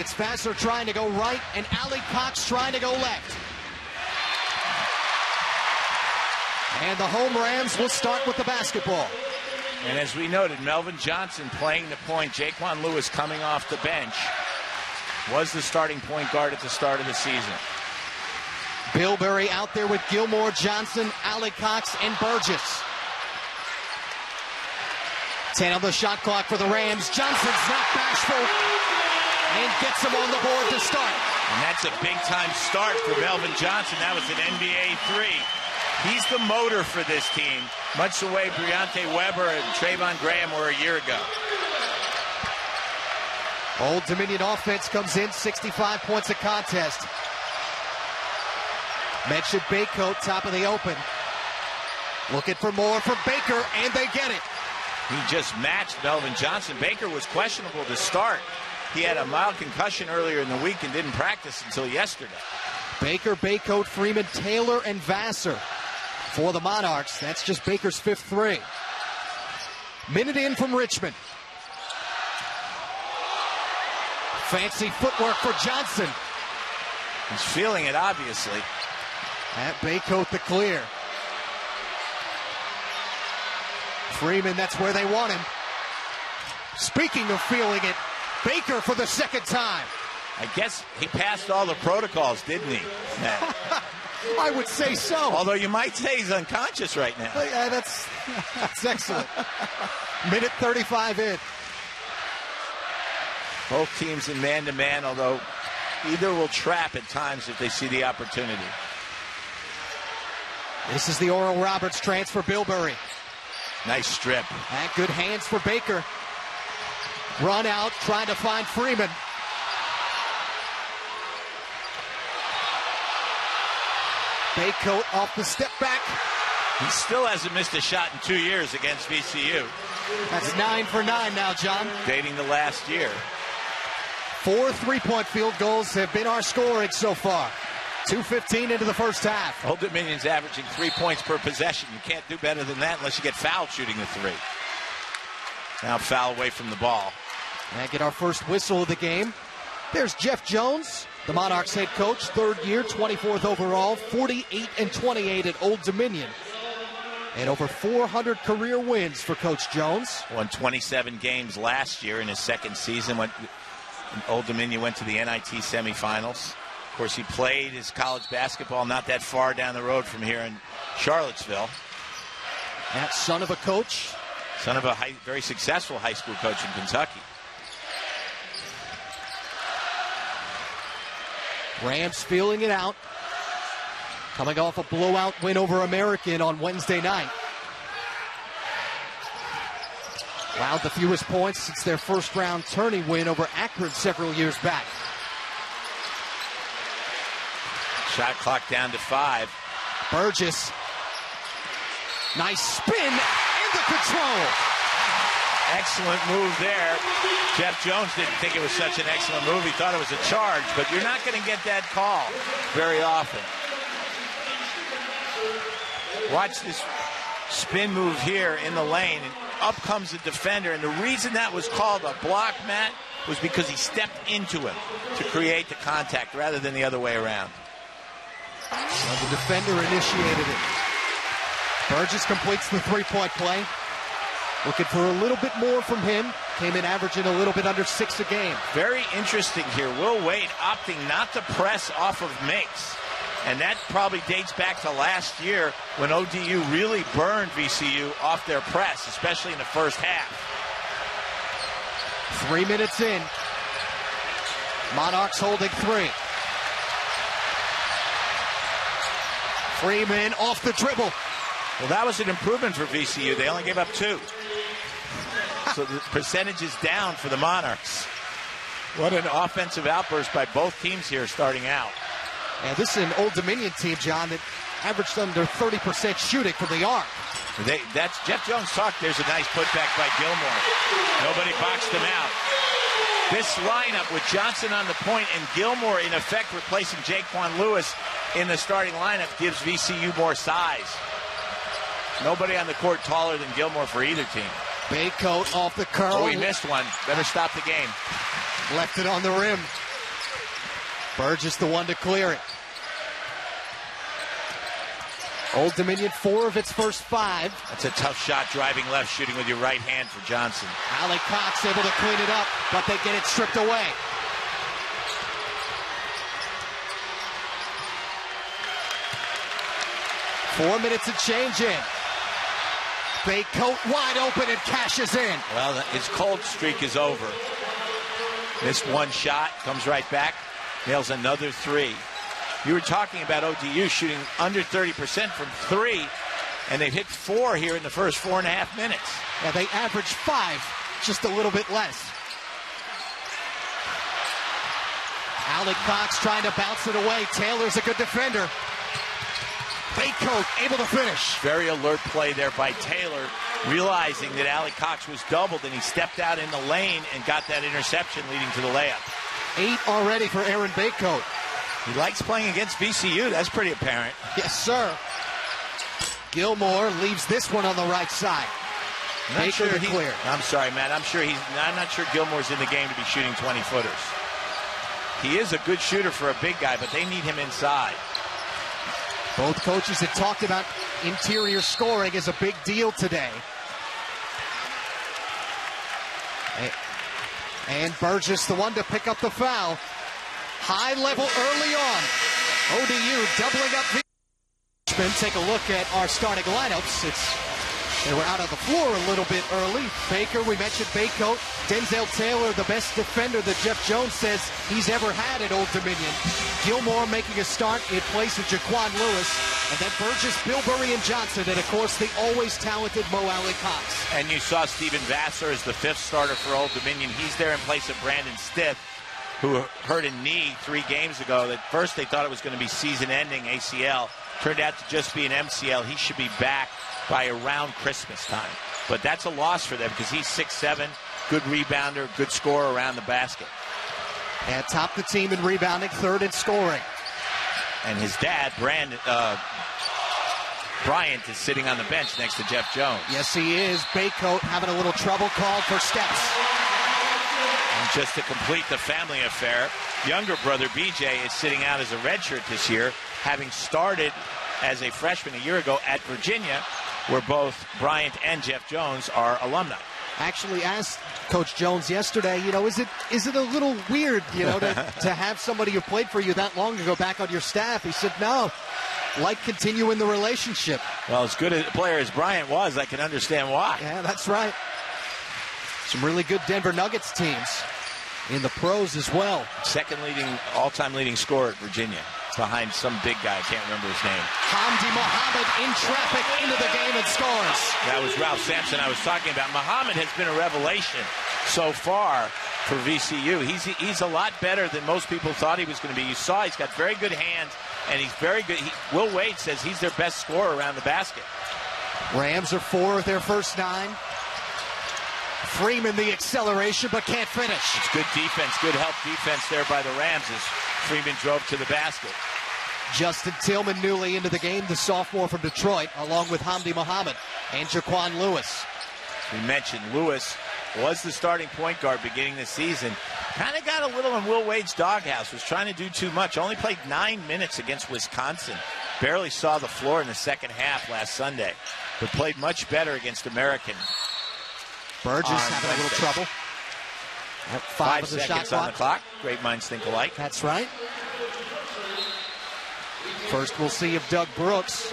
It's Vassar trying to go right, and Ali Cox trying to go left. And the home Rams will start with the basketball. And as we noted, Melvin Johnson playing the point. Jaquan Lewis coming off the bench. Was the starting point guard at the start of the season. Bilberry out there with Gilmore, Johnson, Ali Cox, and Burgess. 10 on the shot clock for the Rams. Johnson's not bashful and gets him on the board to start. And that's a big-time start for Melvin Johnson. That was an NBA three. He's the motor for this team, much the way Briante Weber and Trayvon Graham were a year ago. Old Dominion offense comes in, 65 points a contest. Mentioned Baycoat, top of the open. Looking for more from Baker, and they get it. He just matched Melvin Johnson. Baker was questionable to start. He had a mild concussion earlier in the week and didn't practice until yesterday. Baker, Baycoat, Freeman, Taylor, and Vassar for the Monarchs. That's just Baker's fifth three. Minute in from Richmond. Fancy footwork for Johnson. He's feeling it, obviously. At Baycoat the clear. Freeman, that's where they want him. Speaking of feeling it, Baker for the second time. I guess he passed all the protocols, didn't he, Matt? I would say so. Although you might say he's unconscious right now. Yeah, that's excellent. Minute 35 in. Both teams in man-to-man, although either will trap at times if they see the opportunity. This is the Oral Roberts transfer, Bilberry. Nice strip. And good hands for Baker. Run out, trying to find Freeman. Baycoat off the step back. He still hasn't missed a shot in 2 years against VCU. That's 9 for 9 now, John. Dating the last year. 4 3-point field goals have been our scoring so far. 2:15 into the first half. Old Dominion's averaging 3 points per possession. You can't do better than that unless you get fouled shooting the three. Now foul away from the ball. And get our first whistle of the game. There's Jeff Jones, the Monarchs head coach, third year, 24th overall, 48-28 at Old Dominion. And over 400 career wins for Coach Jones. Won 27 games last year in his second season. Old Dominion went to the NIT semifinals. Of course, he played his college basketball not that far down the road from here in Charlottesville. That son of a coach. Son of a very successful high school coach in Kentucky. Rams feeling it out. Coming off a blowout win over American on Wednesday night. Allowed the fewest points since their first round tourney win over Akron several years back. Shot clock down to 5. Burgess. Nice spin and the control. Excellent move there. Jeff Jones didn't think it was such an excellent move. He thought it was a charge, but you're not going to get that call very often. Watch this spin move here in the lane, and up comes the defender. And the reason that was called a block, Matt, was because he stepped into him to create the contact rather than the other way around. Well, the defender initiated it. Burgess completes the three-point play. Looking for a little bit more from him. Came in averaging a little bit under 6 a game. Very interesting here. Will Wade opting not to press off of Mix. And that probably dates back to last year when ODU really burned VCU off their press, especially in the first half. 3 minutes in. Monarchs holding 3. Freeman off the dribble. Well, that was an improvement for VCU. They only gave up 2. So the percentage is down for the Monarchs. What an offensive outburst by both teams here starting out. And this is an Old Dominion team, John, that averaged under 30% shooting from the arc. That's Jeff Jones talk. There's a nice putback by Gilmore. Nobody boxed him out. This lineup with Johnson on the point and Gilmore in effect replacing Jaquan Lewis in the starting lineup gives VCU more size. Nobody on the court taller than Gilmore for either team. Baycoat off the curl. Oh, he missed one. Better stop the game. Left it on the rim. Burgess the one to clear it. Old Dominion 4 of its first 5. That's a tough shot, driving left, shooting with your right hand for Johnson. Alec Cox able to clean it up, but they get it stripped away. Four minutes of change in. Baycoat wide open and cashes in. Well, his cold streak is over. Missed one shot, comes right back, nails another 3. You were talking about ODU shooting under 30% from 3, and they've hit 4 here in the first 4.5 minutes. Yeah, they averaged 5, just a little bit less. Alec Cox trying to bounce it away. Taylor's a good defender. Baycoat able to finish. Very alert play there by Taylor, realizing that Alec Cox was doubled, and he stepped out in the lane and got that interception leading to the layup. 8 already for Aaron Baycoat. He likes playing against VCU. That's pretty apparent. Yes, sir. Gilmore leaves this one on the right side. Baker to clear. I'm sorry, Matt. I'm not sure Gilmore's in the game to be shooting 20-footers. He is a good shooter for a big guy, but they need him inside. Both coaches had talked about interior scoring as a big deal today. And Burgess, the one to pick up the foul. High level early on. ODU doubling up. Take a look at our starting lineups. They were out of the floor a little bit early. Baker, we mentioned Baycoat. Denzel Taylor, the best defender that Jeff Jones says he's ever had at Old Dominion. Gilmore making a start in place of Jaquan Lewis. And then Burgess, Bilberry, and Johnson. And, of course, the always talented Mo Alley Cox. And you saw Stephen Vassar as the 5th starter for Old Dominion. He's there in place of Brandon Stith, who hurt a knee 3 games ago. At first they thought it was going to be season-ending ACL. Turned out to just be an MCL. He should be back by around Christmas time. But that's a loss for them because he's 6'7", good rebounder, good scorer around the basket. And topped the team in rebounding, 3rd in scoring. And his dad, Bryant, is sitting on the bench next to Jeff Jones. Yes, he is. Baycoat having a little trouble, called for steps. And just to complete the family affair, younger brother BJ is sitting out as a redshirt this year, having started as a freshman a year ago at Virginia, where both Bryant and Jeff Jones are alumni. Actually asked Coach Jones yesterday, is it a little weird, to have somebody who played for you that long ago back on your staff? He said, no, like continuing the relationship. Well, as good a player as Bryant was, I can understand why. Yeah, that's right. Some really good Denver Nuggets teams in the pros as well. All-time leading scorer at Virginia, behind some big guy. I can't remember his name. Hamdi Mohammed in traffic into the game and scores. That was Ralph Sampson I was talking about. Mohammed has been a revelation so far for VCU. He's a lot better than most people thought he was going to be. You saw he's got very good hands, and he's very good. Will Wade says he's their best scorer around the basket. Rams are 4 of their first 9. Freeman the acceleration, but can't finish. It's good defense, good help defense there by the Rams as Freeman drove to the basket. Justin Tillman newly into the game, the sophomore from Detroit, along with Hamdi Mohammed and Jaquan Lewis. We mentioned Lewis was the starting point guard beginning the season. Kind of got a little in Will Wade's doghouse, was trying to do too much. Only played 9 minutes against Wisconsin. Barely saw the floor in the second half last Sunday, but played much better against American. Burgess having a little trouble. 5 of the shot clock. On the clock. Great minds think alike. That's right. First we'll see if Doug Brooks.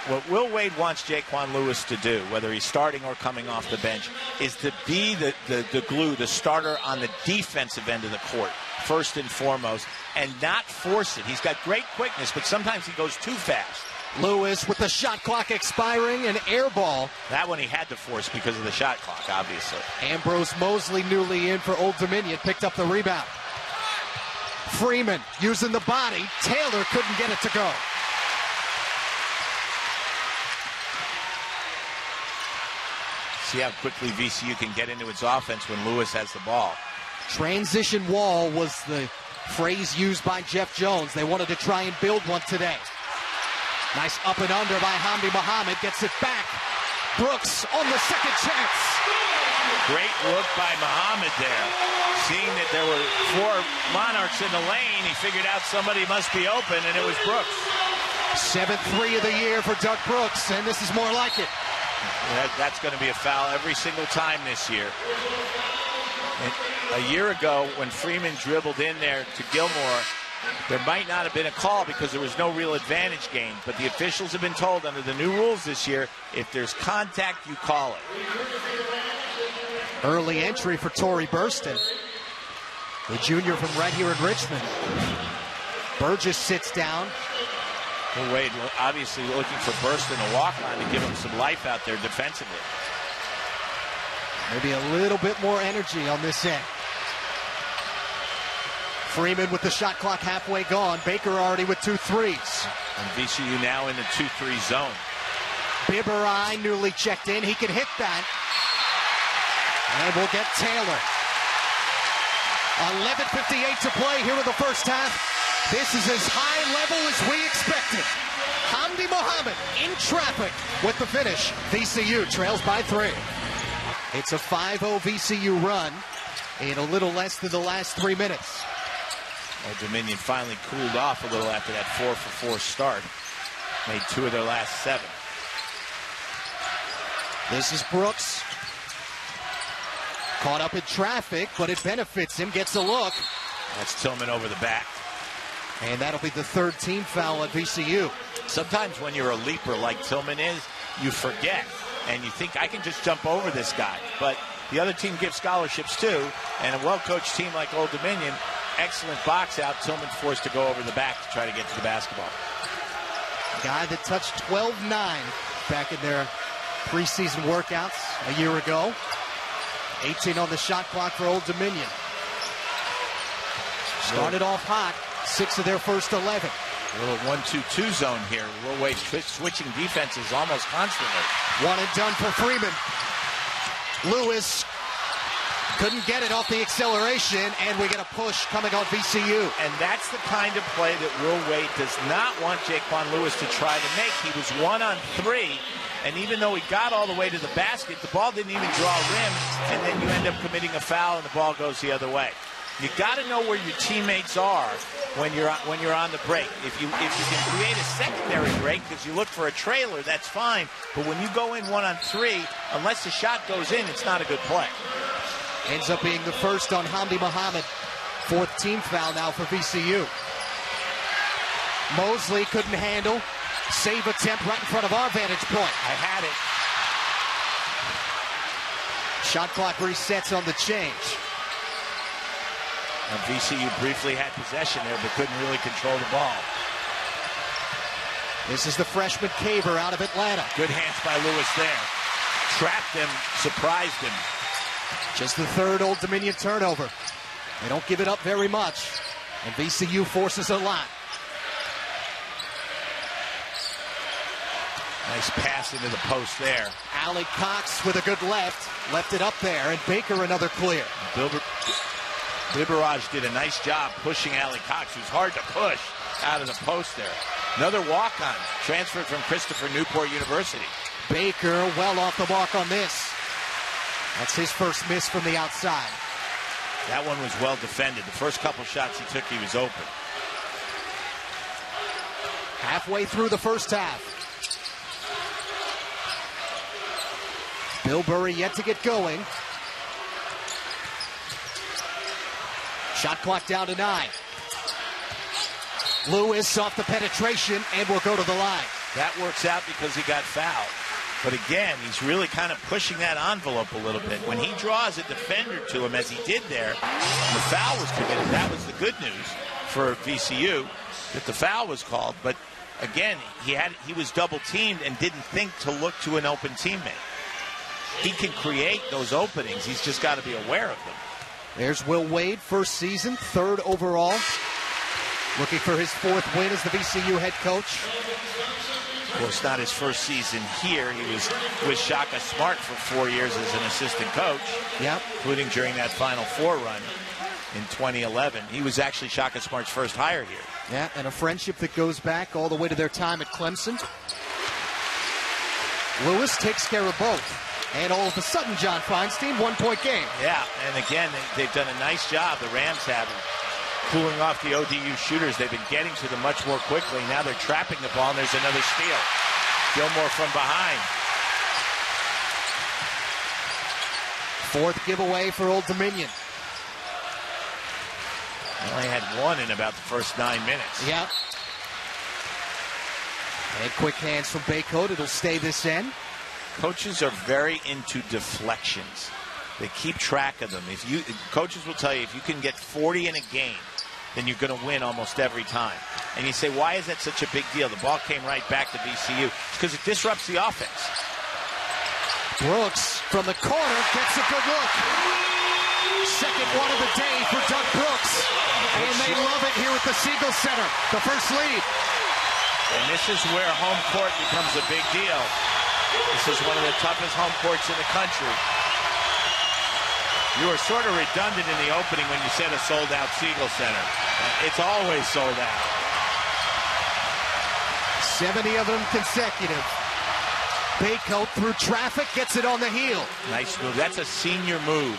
What Will Wade wants Jaquan Lewis to do, whether he's starting or coming off the bench, is to be the glue, the starter on the defensive end of the court, first and foremost, and not force it. He's got great quickness, but sometimes he goes too fast. Lewis with the shot clock expiring, an air ball. That one he had to force because of the shot clock, obviously. Ambrose Mosley, newly in for Old Dominion, picked up the rebound. Freeman using the body. Taylor couldn't get it to go. See how quickly VCU can get into its offense when Lewis has the ball. Transition wall was the phrase used by Jeff Jones. They wanted to try and build one today. Nice up and under by Hamdi Mohammed. Gets it back. Brooks on the second chance. Great look by Muhammad there. Seeing that there were 4 Monarchs in the lane, he figured out somebody must be open, and it was Brooks. 7th 3 of the year for Doug Brooks, and this is more like it. That's going to be a foul every single time this year. And a year ago, when Freeman dribbled in there to Gilmore, there might not have been a call because there was no real advantage gained. But the officials have been told under the new rules this year, if there's contact, you call it. Early entry for Torrey Burston, the junior from right here in Richmond. Burgess sits down. Well, Wade obviously looking for Burston to walk on to give him some life out there defensively. Maybe a little bit more energy on this end. Freeman with the shot clock halfway gone. Baker already with 2 threes. And VCU now in the 2-3 zone. Biberai newly checked in. He can hit that. And we'll get Taylor. 11:58 to play here in the first half. This is as high level as we expected. Hamdi Mohammed in traffic with the finish. VCU trails by 3. It's a 5-0 VCU run in a little less than the last 3 minutes. Old Dominion finally cooled off a little after that 4-for-4 start. Made 2 of their last 7. This is Brooks. Caught up in traffic, but it benefits him. Gets a look. That's Tillman over the back. And that'll be the 3rd team foul at VCU. Sometimes when you're a leaper like Tillman is, you forget. And you think, I can just jump over this guy. But the other team gives scholarships too. And a well-coached team like Old Dominion, excellent box out. Tillman forced to go over the back to try to get to the basketball. A guy that touched 12-9 back in their preseason workouts a year ago. 18 on the shot clock for Old Dominion. Started off hot. 6 of their first 11. A little 1-2-2 zone here. Will Wade switching defenses almost constantly. 1 and done for Freeman. Lewis couldn't get it off the acceleration, and we get a push coming on VCU. And that's the kind of play that Will Wade does not want Jaquan Lewis to try to make. He was 1 on 3, and even though he got all the way to the basket, the ball didn't even draw rim, and then you end up committing a foul, and the ball goes the other way. You got to know where your teammates are when you're on the break. If you can create a secondary break because you look for a trailer, that's fine. But when you go in 1 on 3, unless the shot goes in, it's not a good play. Ends up being the first on Hamdi Mohammed. 4th team foul now for VCU. Mosley couldn't handle. Save attempt right in front of our vantage point. I had it. Shot clock resets on the change. And VCU briefly had possession there, but couldn't really control the ball. This is the freshman Caver out of Atlanta. Good hands by Lewis there. Trapped him, surprised him. Just the 3rd Old Dominion turnover. They don't give it up very much, and VCU forces a lot. Nice pass into the post there. Alec Cox with a good left it up there, and Baker another clear. Biberaj did a nice job pushing Alec Cox, who's hard to push out of the post there. Another walk-on, transferred from Christopher Newport University. Baker well off the mark on this. That's his first miss from the outside. That one was well defended. The first couple shots he took, he was open. Halfway through the first half. Bill Burry yet to get going. Shot clock down to 9. Lewis off the penetration and will go to the line. That works out because he got fouled. But again, he's really kind of pushing that envelope a little bit. When he draws a defender to him, as he did there, and the foul was committed, that was the good news for VCU, that the foul was called. But again, he was double-teamed and didn't think to look to an open teammate. He can create those openings. He's just got to be aware of them. There's Will Wade, first season, 3rd overall. Looking for his 4th win as the VCU head coach. Of course, not his first season here. He was with Shaka Smart for 4 years as an assistant coach. Yep. Including during that Final Four run in 2011. He was actually Shaka Smart's first hire here. Yeah, and a friendship that goes back all the way to their time at Clemson. Lewis takes care of both. And all of a sudden, John Feinstein, 1-point game. Yeah, and again, they've done a nice job, the Rams have, cooling off the ODU shooters. They've been getting to them much more quickly. Now they're trapping the ball, and there's another steal. Gilmore from behind. Fourth giveaway for Old Dominion. They only had one in about the first 9 minutes. Yeah. And quick hands from Baycoat. It'll stay this end. Coaches are very into deflections. They keep track of them. Coaches will tell you, if you can get 40 in a game, then you're going to win almost every time. And you say, why is that such a big deal? The ball came right back to VCU. It's because it disrupts the offense. Brooks from the corner gets a good look. Second one of the day for Doug Brooks. And they love it here at the Siegel Center. The first lead. And this is where home court becomes a big deal. This is one of the toughest home courts in the country. You were sort of redundant in the opening when you said a sold-out Siegel Center. It's always sold out. 70 of them consecutive. Baycoat through traffic, gets it on the heel. Nice move. That's a senior move,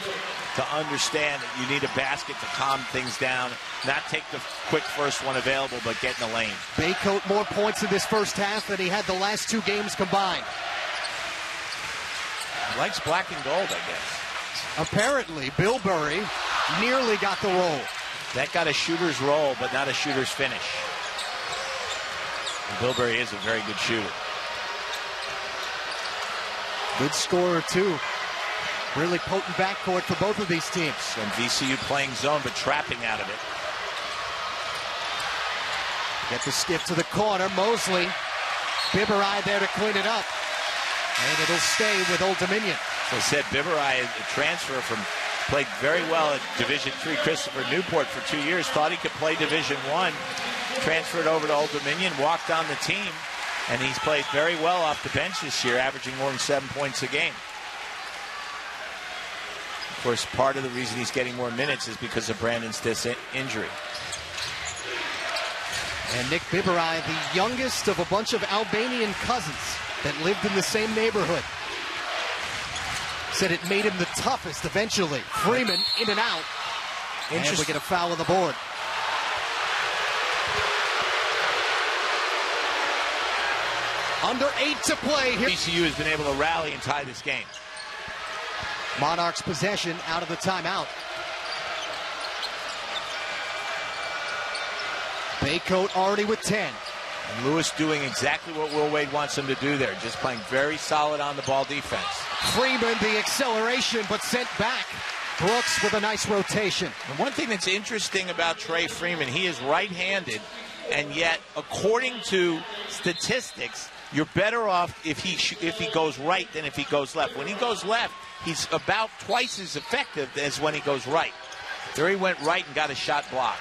to understand that you need a basket to calm things down, not take the quick first one available, but get in the lane. Baycoat more points in this first half than he had the last 2 games combined. He likes black and gold, I guess. Apparently, Bilberry nearly got the roll. That got a shooter's roll, but not a shooter's finish. And Bilberry is a very good shooter. Good scorer, too. Really potent backcourt for both of these teams. And VCU playing zone, but trapping out of it. Get the skip to the corner. Mosley. Bibberai there to clean it up. And it'll stay with Old Dominion. So I said, Bibberai, a transfer from, played very well at Division III Christopher Newport for 2 years, thought he could play Division I, transferred over to Old Dominion, walked on the team, and he's played very well off the bench this year, averaging more than 7 points a game. Of course, part of the reason he's getting more minutes is because of Brandon's injury. And Nick Bibberai, the youngest of a bunch of Albanian cousins that lived in the same neighborhood, said it made him the toughest eventually. Freeman in and out. And we get a foul on the board. Under 8 to play here. VCU has been able to rally and tie this game. Monarchs possession out of the timeout. Baycoat already with 10. And Lewis doing exactly what Will Wade wants him to do there, just playing very solid on the ball defense. Freeman, the acceleration, but sent back. Brooks with a nice rotation. And one thing that's interesting about Trey Freeman, he is right-handed, and yet, according to statistics, you're better off if he goes right than if he goes left. When he goes left, he's about twice as effective as when he goes right. There he went right and got a shot blocked.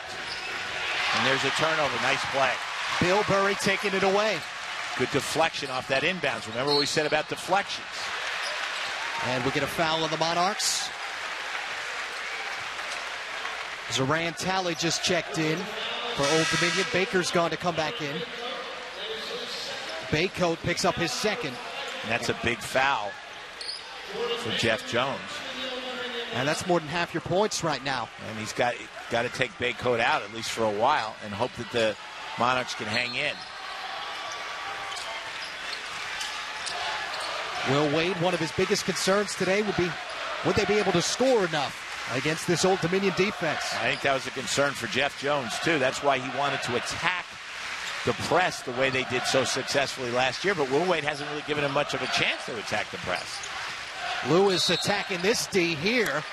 And there's a turnover. Nice play. Bilberry taking it away. Good deflection off that inbounds. Remember what we said about deflections. And we get a foul on the Monarchs. Zoran Talley just checked in for Old Dominion. Baker's going to come back in. Baycoat picks up his second. And that's a big foul for Jeff Jones. And that's more than half your points right now. And he's got to take Baycoat out at least for a while and hope that the Monarchs can hang in. Will Wade, one of his biggest concerns today would they be able to score enough against this Old Dominion defense? I think that was a concern for Jeff Jones, too. That's why he wanted to attack the press the way they did so successfully last year. But Will Wade hasn't really given him much of a chance to attack the press. Lewis attacking this D here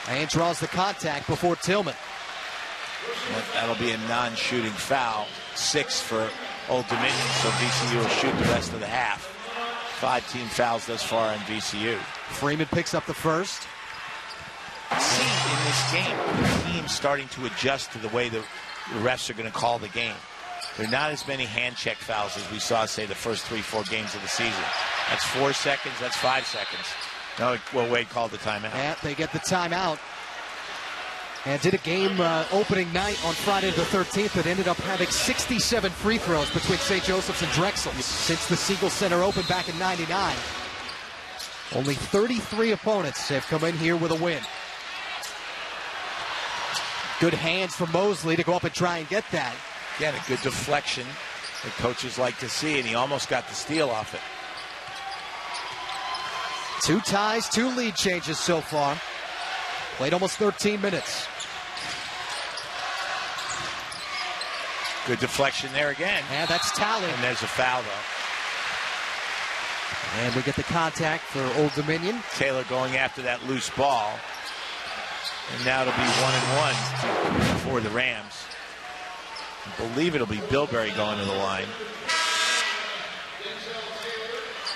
and draws the contact before Tillman. That'll be a non-shooting foul. 6 for Old Dominion, so VCU will shoot the rest of the half. 5 team fouls thus far on VCU. Freeman picks up the first. See in this game, the team's starting to adjust to the way the refs are going to call the game. There are not as many hand check fouls as we saw, say, the first 3-4 games of the season. That's 4 seconds, that's 5 seconds. No, well, Wade called the timeout. Yeah, they get the timeout. And did a game opening night on Friday the 13th that ended up having 67 free throws between St. Joseph's and Drexel since the Siegel Center opened back in '99. Only 33 opponents have come in here with a win. Good hands from Mosley to go up and try and get that. Again, a good deflection that coaches like to see, and he almost got the steal off it. 2 ties, 2 lead changes so far. Played almost 13 minutes. Good deflection there again. And that's Talley. And there's a foul, though. And we get the contact for Old Dominion. Taylor going after that loose ball. And now it'll be 1-1 for the Rams. I believe it'll be Bilberry going to the line.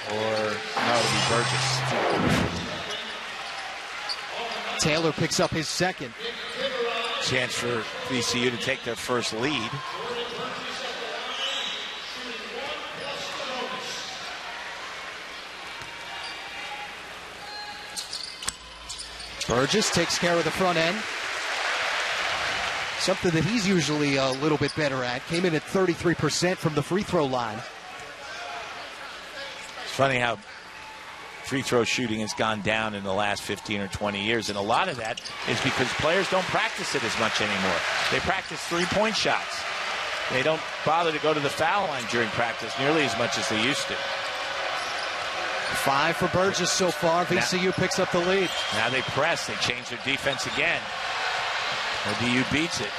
Or, no, it'll be Burgess. Taylor picks up his second. Chance for VCU to take their first lead. Burgess takes care of the front end. Something that he's usually a little bit better at. Came in at 33% from the free throw line. It's funny how free throw shooting has gone down in the last 15 or 20 years, and a lot of that is because players don't practice it as much anymore. They practice three-point shots. They don't bother to go to the foul line during practice nearly as much as they used to. 5 for Burgess so far. VCU picks up the lead. Now they press. They change their defense again. ODU beats it.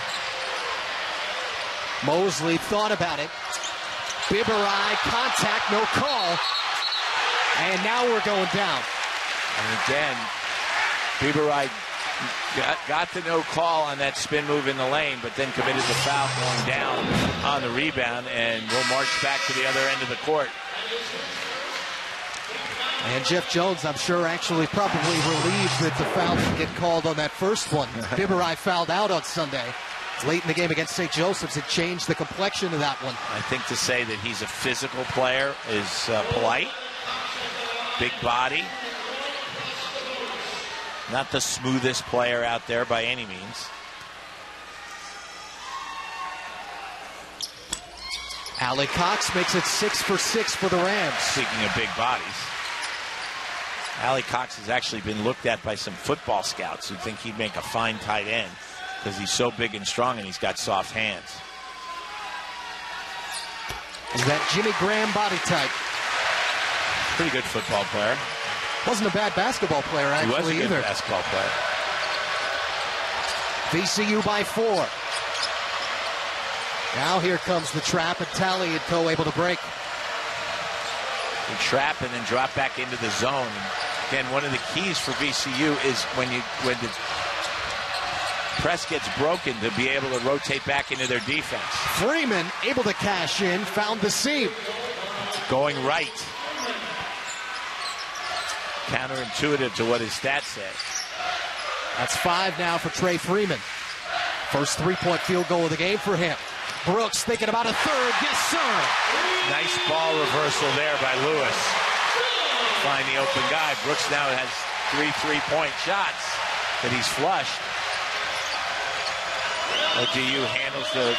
Mosley thought about it. Bibberai, contact, no call. And now we're going down. And again, Bibberai got the no call on that spin move in the lane, but then committed the foul going down on the rebound, and we'll march back to the other end of the court. And Jeff Jones, I'm sure, actually probably relieved that the foul didn't get called on that first one. Bibberai fouled out on Sunday. Late in the game against St. Joseph's, it changed the complexion of that one. I think to say that he's a physical player is polite. Big body. Not the smoothest player out there by any means. Alec Cox makes it 6 for 6 for the Rams. Speaking of big bodies, Alec Cox has actually been looked at by some football scouts who think he'd make a fine tight end because he's so big and strong and he's got soft hands. Is that Jimmy Graham body type? Pretty good football player. Wasn't a bad basketball player, actually, either. He was a good basketball player. VCU by 4. Now here comes the trap, and Talley and co. able to break. They trap and then drop back into the zone. And again, one of the keys for VCU is when the press gets broken to be able to rotate back into their defense. Freeman able to cash in, found the seam. Going right. Counterintuitive to what his stats say. That's 5 now for Trey Freeman. First 3-point field goal of the game for him. Brooks thinking about a third. Yes, sir. Nice ball reversal there by Lewis. Find the open guy. Brooks now has 3 3-point shots that he's flushed. ODU handles the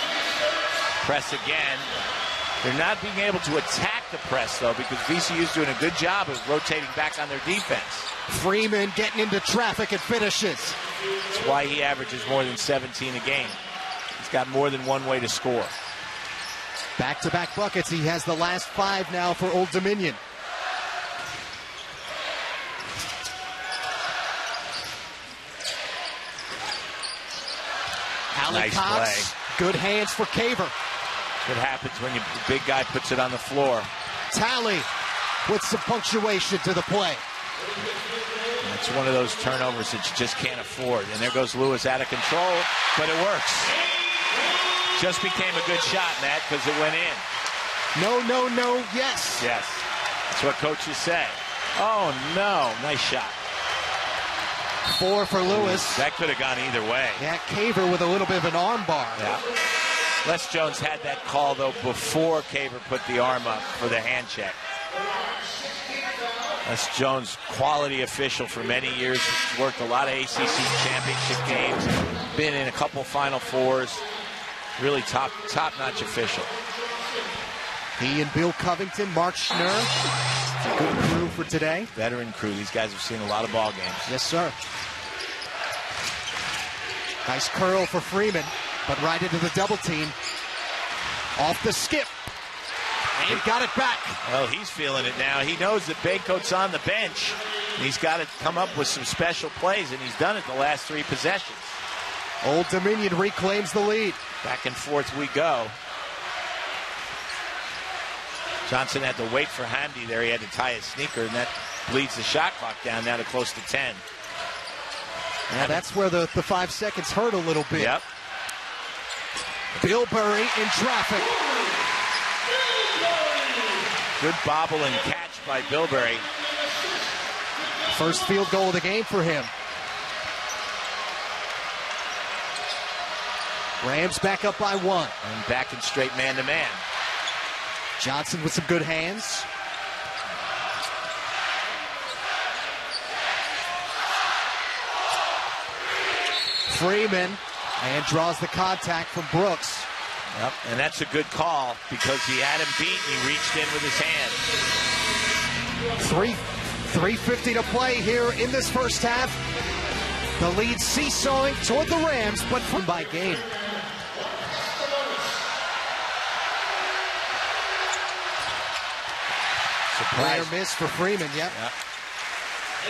press again. They're not being able to attack the press, though, because VCU's doing a good job of rotating back on their defense. Freeman getting into traffic and finishes. That's why he averages more than 17 a game. He's got more than one way to score. Back-to-back buckets. He has the last 5 now for Old Dominion. Alec Cox, good hands for Caver. What happens when the big guy puts it on the floor. Talley with some punctuation to the play. It's one of those turnovers that you just can't afford. And there goes Lewis out of control, but it works. Just became a good shot, Matt, because it went in. No, no, no, yes. Yes. That's what coaches say. Oh, no. Nice shot. 4 for Lewis. That could have gone either way. Yeah, Caver with a little bit of an arm bar. Yeah. Les Jones had that call, though, before Caver put the arm up for the hand check. Les Jones, quality official for many years. He's worked a lot of ACC championship games. Been in a couple Final Fours. Really top-notch official. He and Bill Covington, Mark Schnurr. It's a good crew for today. Veteran crew. These guys have seen a lot of ball games. Yes, sir. Nice curl for Freeman, but right into the double team. Off the skip. And got it back. Well, he's feeling it now. He knows that Baycoat's on the bench. He's got to come up with some special plays, and he's done it the last 3 possessions. Old Dominion reclaims the lead. Back and forth we go. Johnson had to wait for Hamdi there. He had to tie his sneaker, and that bleeds the shot clock down now to close to 10. Now that's where the 5 seconds hurt a little bit. Yep. Bilberry in traffic. Good bobble and catch by Bilberry. First field goal of the game for him. Rams back up by 1. And back in straight man-to-man. Johnson with some good hands. Freeman, and draws the contact from Brooks. Yep, and that's a good call because he had him beat and he reached in with his hand. 3:50 to play here in this first half. The lead seesawing toward the Rams, but from by game. Surprise miss for Freeman, yep.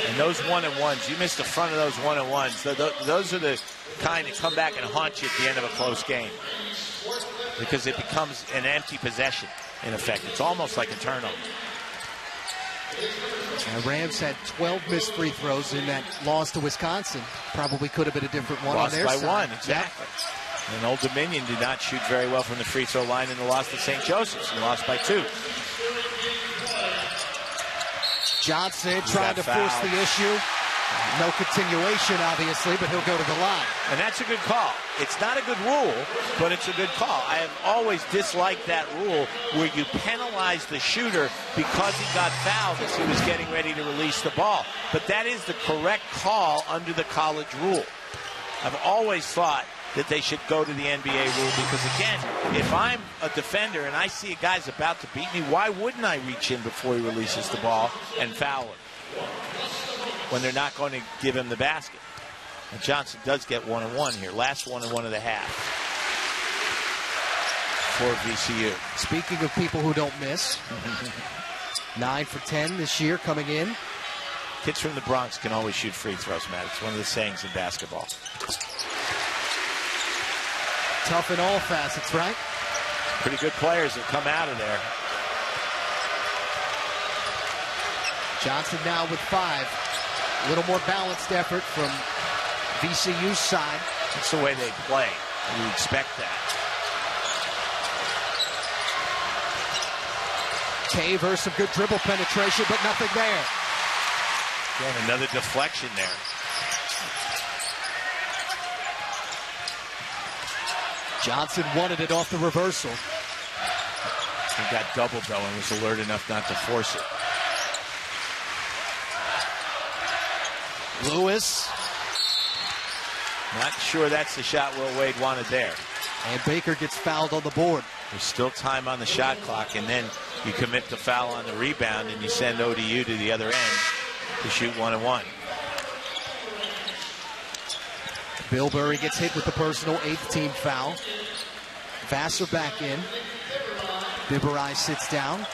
And those one-and-ones, you missed the front of those one-and-ones. Those are the kind that come back and haunt you at the end of a close game because it becomes an empty possession, in effect. It's almost like a turnover. Rams had 12 missed free throws in that loss to Wisconsin. Probably could have been a different one Lost on their by side. 1, exactly. Yep. And Old Dominion did not shoot very well from the free throw line in the loss to St. Joseph's and lost by 2. Johnson trying to force the issue. No continuation, obviously, but he'll go to the line. And that's a good call. It's not a good rule, but it's a good call. I have always disliked that rule where you penalize the shooter because he got fouled as he was getting ready to release the ball. But that is the correct call under the college rule. I've always thought that they should go to the NBA rule because, again, if I'm a defender and I see a guy's about to beat me, why wouldn't I reach in before he releases the ball and foul him when they're not going to give him the basket? And Johnson does get 1-and-1 here. Last 1-and-1 of the half for VCU. Speaking of people who don't miss, 9 for 10 this year coming in. Kids from the Bronx can always shoot free throws, Matt. It's one of the sayings in basketball. Tough in all facets, right? Pretty good players that come out of there. Johnson now with 5. A little more balanced effort from VCU's side. That's the way they play. You expect that. Taver, some good dribble penetration, but nothing there. Again, another deflection there. Johnson wanted it off the reversal. He got doubled, though, and was alert enough not to force it. Lewis. Not sure that's the shot Will Wade wanted there. And Baker gets fouled on the board. There's still time on the shot clock, and then you commit the foul on the rebound, and you send ODU to the other end to shoot 1-and-1. Bilberry gets hit with the personal 8th team foul. Vassar back in. Biberai sits down.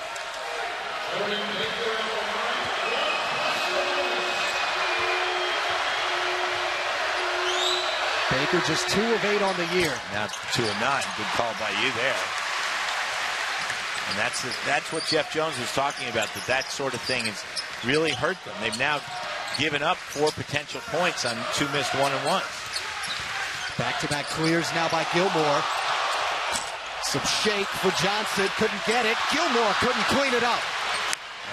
Baker just 2 of 8 on the year. Now 2 of 9. Good call by you there. And that's what Jeff Jones was talking about, that sort of thing has really hurt them. They've now given up 4 potential points on 2 missed 1-and-1s. Back-to-back clears now by Gilmore. Some shake for Johnson. Couldn't get it. Gilmore couldn't clean it up.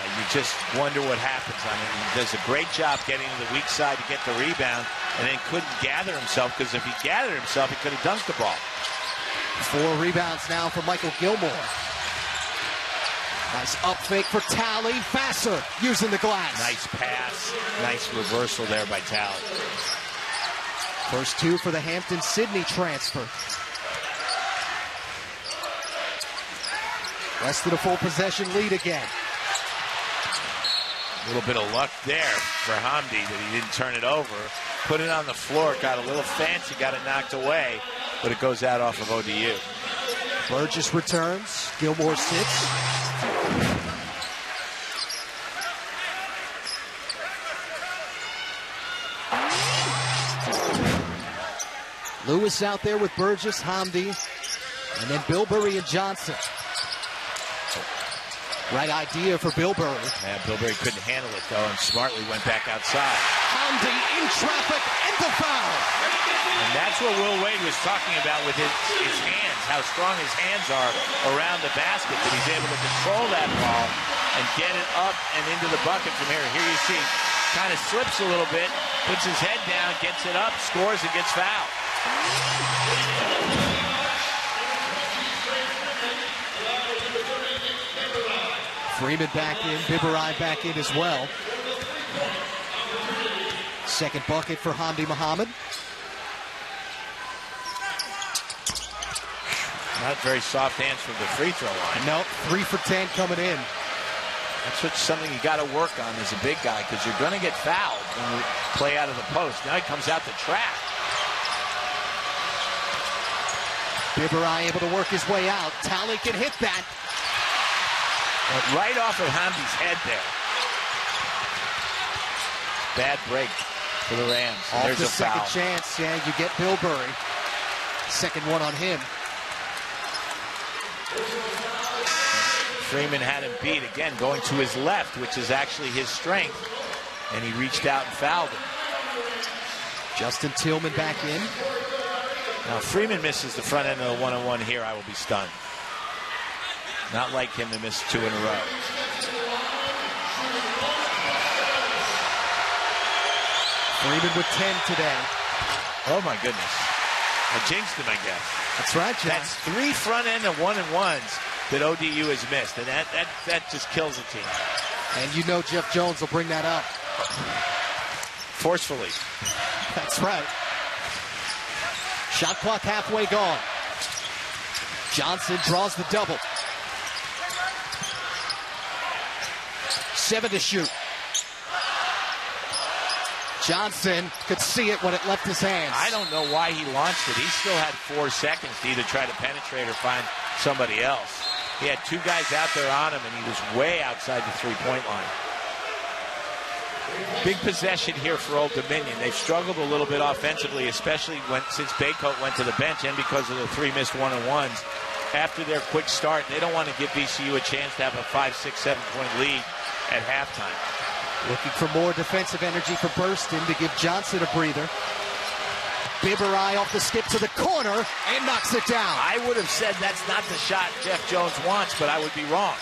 You just wonder what happens on it. He does a great job getting to the weak side to get the rebound, and then couldn't gather himself, because if he gathered himself, he could have dunked the ball. 4 rebounds now for Michael Gilmore. Nice up fake for Talley. Vassar using the glass. Nice pass. Nice reversal there by Talley. First 2 for the Hampton-Sydney transfer. Less than a full possession lead again. A little bit of luck there for Hamdi that he didn't turn it over. Put it on the floor, got a little fancy, got it knocked away, but it goes out off of ODU. Burgess returns. Gilmore sits. Lewis out there with Burgess, Hamdi, and then Bilberry and Johnson. Right idea for Bilberry. Yeah, Bilberry couldn't handle it, though, and smartly went back outside. Hamdi in traffic and the foul. And that's what Will Wade was talking about with his hands, how strong his hands are around the basket, that he's able to control that ball and get it up and into the bucket from here. Here you see, kind of slips a little bit, puts his head down, gets it up, scores, and gets fouled. Freeman back in, Biberai back in as well. Second bucket for Hamdi Muhammad. Not very soft hands from the free throw line. Nope, 3 for 10 coming in. That's something you got to work on as a big guy, because you're going to get fouled when you play out of the post. Now he comes out the track. Biberai able to work his way out. Talley can hit that. But right off of Hamdi's head there. Bad break for the Rams. Off there's the a second foul. chance. Yeah, you get Bilberry. Second one on him. Freeman had him beat again, going to his left, which is actually his strength. And he reached out and fouled him. Justin Tillman back in. Now, if Freeman misses the front end of the one-on-one here, I will be stunned. Not like him to miss 2 in a row. Freeman with 10 today. Oh, my goodness. I jinxed him, I guess. That's right, John. That's 3 front end and one-and-ones that ODU has missed, and that just kills the team. And you know Jeff Jones will bring that up. Forcefully. That's right. Shot clock halfway gone. Johnson draws the double. 7 to shoot. Johnson could see it when it left his hands. I don't know why he launched it. He still had 4 seconds to either try to penetrate or find somebody else. He had 2 guys out there on him, and he was way outside the three-point line. Big possession here for Old Dominion. They've struggled a little bit offensively, especially since Baycoat went to the bench and because of the 3 missed one-on-ones. After their quick start, they don't want to give VCU a chance to have a 5, 6, 7-point lead at halftime. Looking for more defensive energy for Burston to give Johnson a breather. Biberai off the skip to the corner and knocks it down. I would have said that's not the shot Jeff Jones wants, but I would be wrong.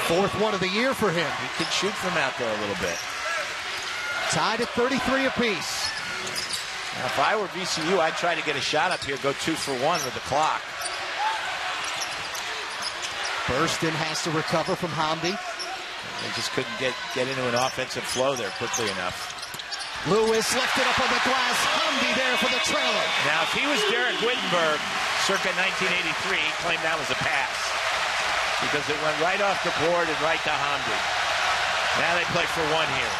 4th one of the year for him. He can shoot from out there a little bit. Tied at 33 apiece. Now, if I were VCU, I'd try to get a shot up here, go 2 for 1 with the clock. Burston has to recover from Hamdi. They just couldn't get into an offensive flow there quickly enough. Lewis left it up on the glass. Hamdi there for the trailer. Now, if he was Derek Wittenberg, circa 1983, he claimed that was a pass, because it went right off the board and right to Hamdi. Now they play for 1 here.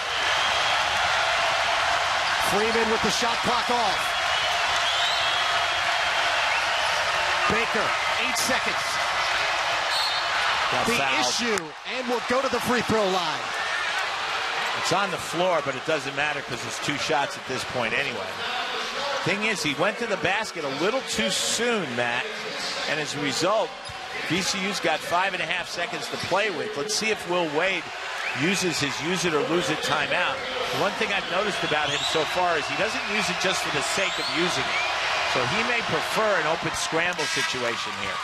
Freeman with the shot clock off. Baker, 8 seconds. Got the fouled. issue, and will go to the free throw line. It's on the floor, but it doesn't matter because it's 2 shots at this point anyway. Thing is, he went to the basket a little too soon, Matt, and as a result, VCU's got 5.5 seconds to play with. Let's see if Will Wade uses his use it or lose it timeout. The one thing I've noticed about him so far is he doesn't use it just for the sake of using it. So he may prefer an open scramble situation here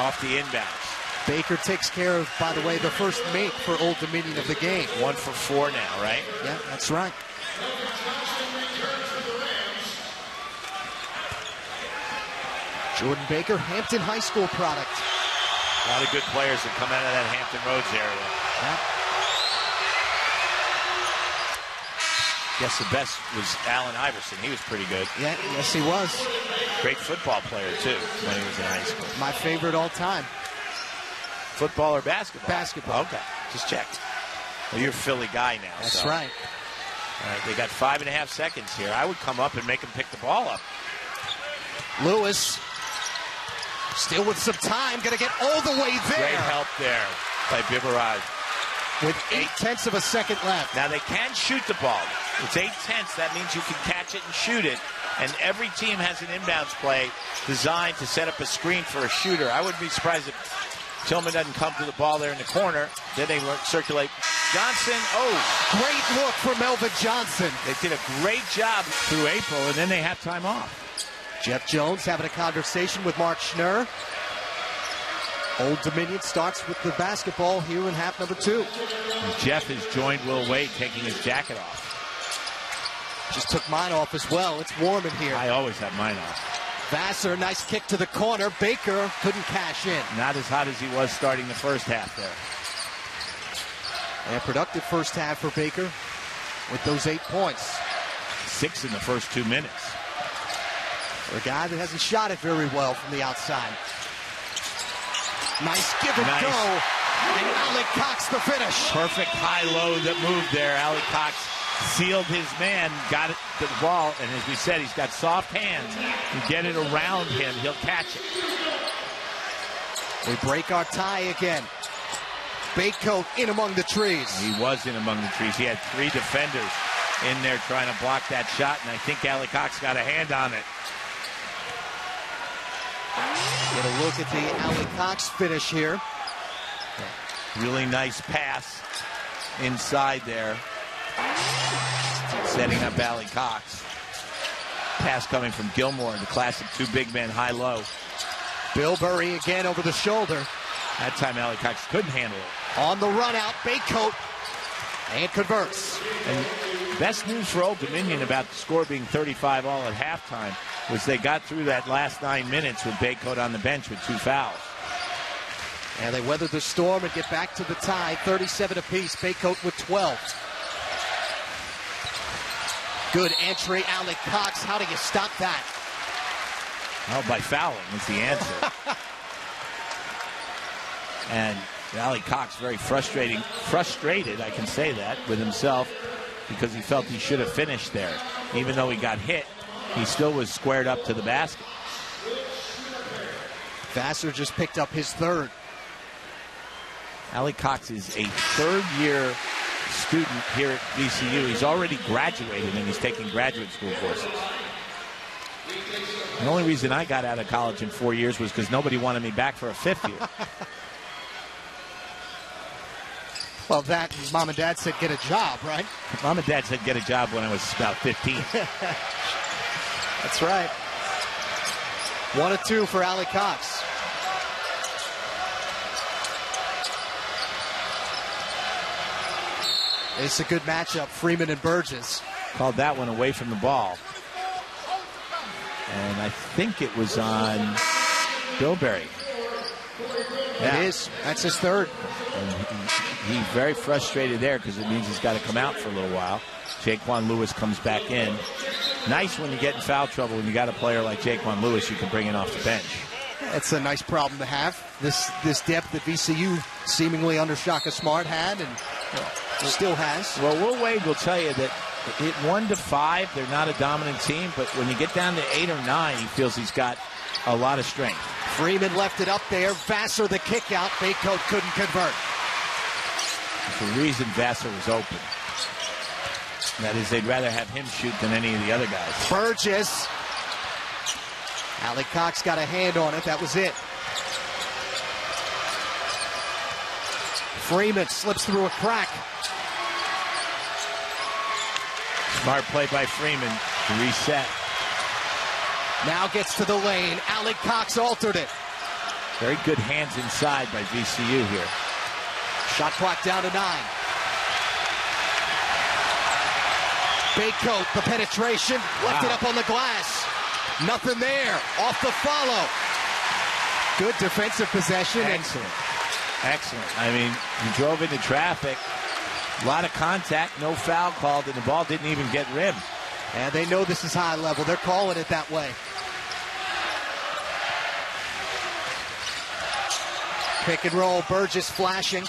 off the inbounds. Baker takes care of, by the way, the first make for Old Dominion of the game. 1 for 4 now, right? Yeah, that's right. Jordan Baker, Hampton High School product. A lot of good players that come out of that Hampton Roads area. Yeah. Guess the best was Allen Iverson. He was pretty good. Yeah, yes he was. Great football player, too, when he was in high school. My favorite all time. Football or basketball? Basketball. Okay, just check. Well, you're a Philly guy now. That's so. right. All right, they got 5.5 seconds here. I would come up and make them pick the ball up. Lewis still with some time, going to get all the way there. Great help there by Biberaj. With 0.8 of a second left. Now they can shoot the ball. It's 0.8. That means you can catch it and shoot it. And every team has an inbounds play designed to set up a screen for a shooter. I wouldn't be surprised if Tillman doesn't come to the ball there in the corner. Then they circulate. Johnson, great look for Melvin Johnson. They did a great job through April, and then they have time off. Jeff Jones having a conversation with Mark Schnurr. Old Dominion starts with the basketball here in half number 2. And Jeff has joined Will Wade taking his jacket off. Just took mine off as well. It's warm in here. I always have mine off. Vassar, nice kick to the corner. Baker couldn't cash in. Not as hot as he was starting the first half there. And a productive first half for Baker with those 8 points. 6 in the first 2 minutes. For a guy that hasn't shot it very well from the outside. Nice give and go. And Alec Cox the finish. Perfect high-low that moved there. Alec Cox sealed his man, got it to the ball, and as we said, he's got soft hands. You get it around him, he'll catch it. We break our tie again. Baycoat in among the trees. He was in among the trees. He had 3 defenders in there trying to block that shot, and I think Alec Cox got a hand on it. Get a look at the Alec Cox finish here. Really nice pass inside there. Setting up Alec Cox. Pass coming from Gilmore, the classic 2 big men high-low. Bilberry again over the shoulder. That time Alec Cox couldn't handle it. On the run out, Baycoat, and converts. And best news for Old Dominion about the score being 35 all at halftime was they got through that last 9 minutes with Baycoat on the bench with 2 fouls. And they weathered the storm and get back to the tie, 37 apiece. Baycoat with 12. Good entry, Alec Cox. How do you stop that? Well, by fouling is the answer. And Alec Cox very frustrated, I can say that, with himself because he felt he should have finished there. Even though he got hit, he still was squared up to the basket. Vassar just picked up his 3rd. Alec Cox is a 3rd-year student here at VCU. He's already graduated, and he's taking graduate school courses. The only reason I got out of college in 4 years was because nobody wanted me back for a 5th year. Well, that Mom and Dad said get a job, right? Mom and Dad said get a job when I was about 15. That's right. 1 of 2 for Alec Cox. It's a good matchup, Freeman and Burgess. Called that one away from the ball. And I think it was on Bilberry. Yeah. It is. That's his 3rd. And he's very frustrated there because it means he's got to come out for a little while. Jaquan Lewis comes back in. Nice when you get in foul trouble when you got a player like Jaquan Lewis you can bring in off the bench. That's a nice problem to have. This depth that VCU seemingly under Shaka Smart had and still has. Well, Will Wade will tell you that at 1-5, they're not a dominant team, but when you get down to 8 or 9, he feels he's got a lot of strength. Freeman left it up there. Vassar the kick out. Baycoat couldn't convert. There's a reason Vassar was open. That is, they'd rather have him shoot than any of the other guys. Burgess. Alec Cox got a hand on it. That was it. Freeman slips through a crack. Smart play by Freeman to reset. Now gets to the lane. Alec Cox altered it. Very good hands inside by VCU here. Shot clock down to 9. Baycoat, the penetration, left it up on the glass. Nothing there. Off the follow. Good defensive possession. Excellent. Excellent. I mean, he drove into traffic. A lot of contact, no foul called, and the ball didn't even get rimmed. And they know this is high level. They're calling it that way. Pick and roll. Burgess flashing.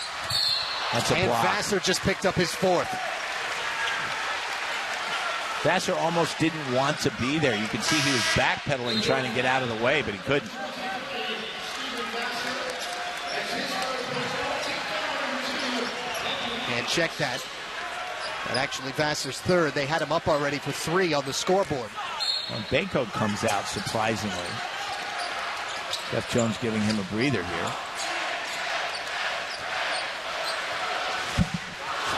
That's a and block. Vassar just picked up his fourth. Vassar almost didn't want to be there. You could see he was backpedaling, trying to get out of the way, but he couldn't. And check that. That actually Vassar's third. They had him up already for 3 on the scoreboard. And Bako comes out surprisingly. Jeff Jones giving him a breather here.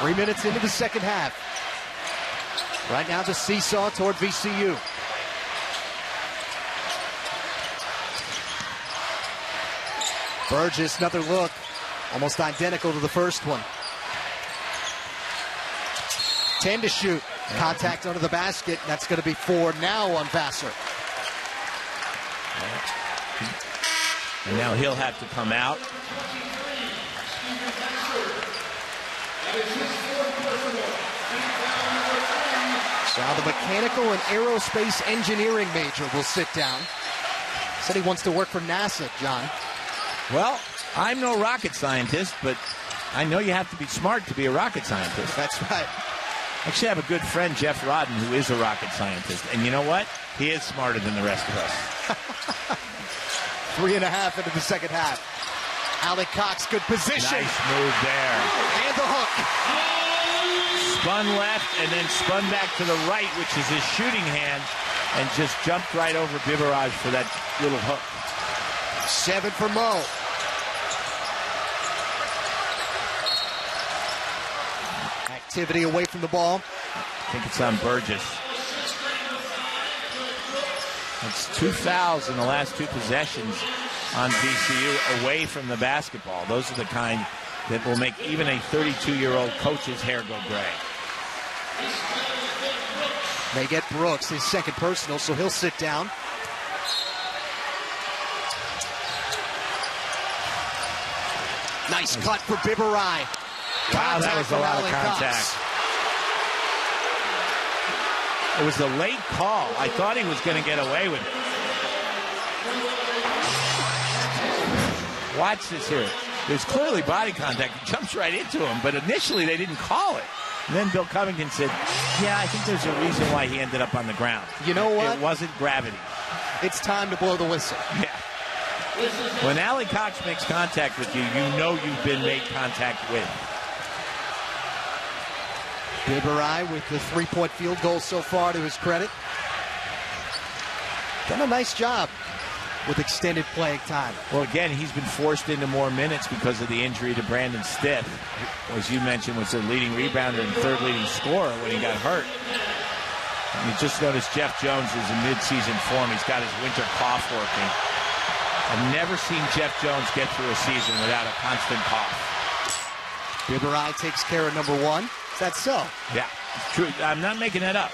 3 minutes into the second half. Right now the seesaw toward VCU. Burgess, another look. Almost identical to the first one. 10 to shoot. Contact under the basket. That's going to be 4 now on Vassar. And now he'll have to come out. Now the mechanical and aerospace engineering major will sit down. Said he wants to work for NASA, John. Well, I'm no rocket scientist, but I know you have to be smart to be a rocket scientist. That's right. I actually have a good friend, Jeff Rodden, who is a rocket scientist. And you know what? He is smarter than the rest of us. 3.5 into the second half. Alec Cox, good position. Nice move there. And the hook. Spun left and then spun back to the right, which is his shooting hand, and just jumped right over Bibaraj for that little hook. 7 for Mo. Activity away from the ball. I think it's on Burgess. It's 2 fouls in the last 2 possessions on VCU away from the basketball. Those are the kind that will make even a 32-year-old coach's hair go gray. They get Brooks, his second personal, so he'll sit down. Nice cut for Bibarai. Wow, that was a lot of contact. It was a late call. I thought he was going to get away with it. Watch this here. There's clearly body contact. He jumps right into him, but initially they didn't call it. And then Bill Covington said, yeah, I think there's a reason why he ended up on the ground. You know what? It wasn't gravity. It's time to blow the whistle. Yeah. When Alec Cox makes contact with you, you know you've been made contact with. Bibarai with the 3-point field goal so far to his credit. Done a nice job with extended playing time. Well, again, he's been forced into more minutes because of the injury to Brandon Stiff, who, as you mentioned, was their leading rebounder and third leading scorer when he got hurt. And you just noticed Jeff Jones is in mid-season form. He's got his winter cough working. I've never seen Jeff Jones get through a season without a constant cough. Bibarai takes care of number 1. Is that so? Yeah, it's true. I'm not making that up.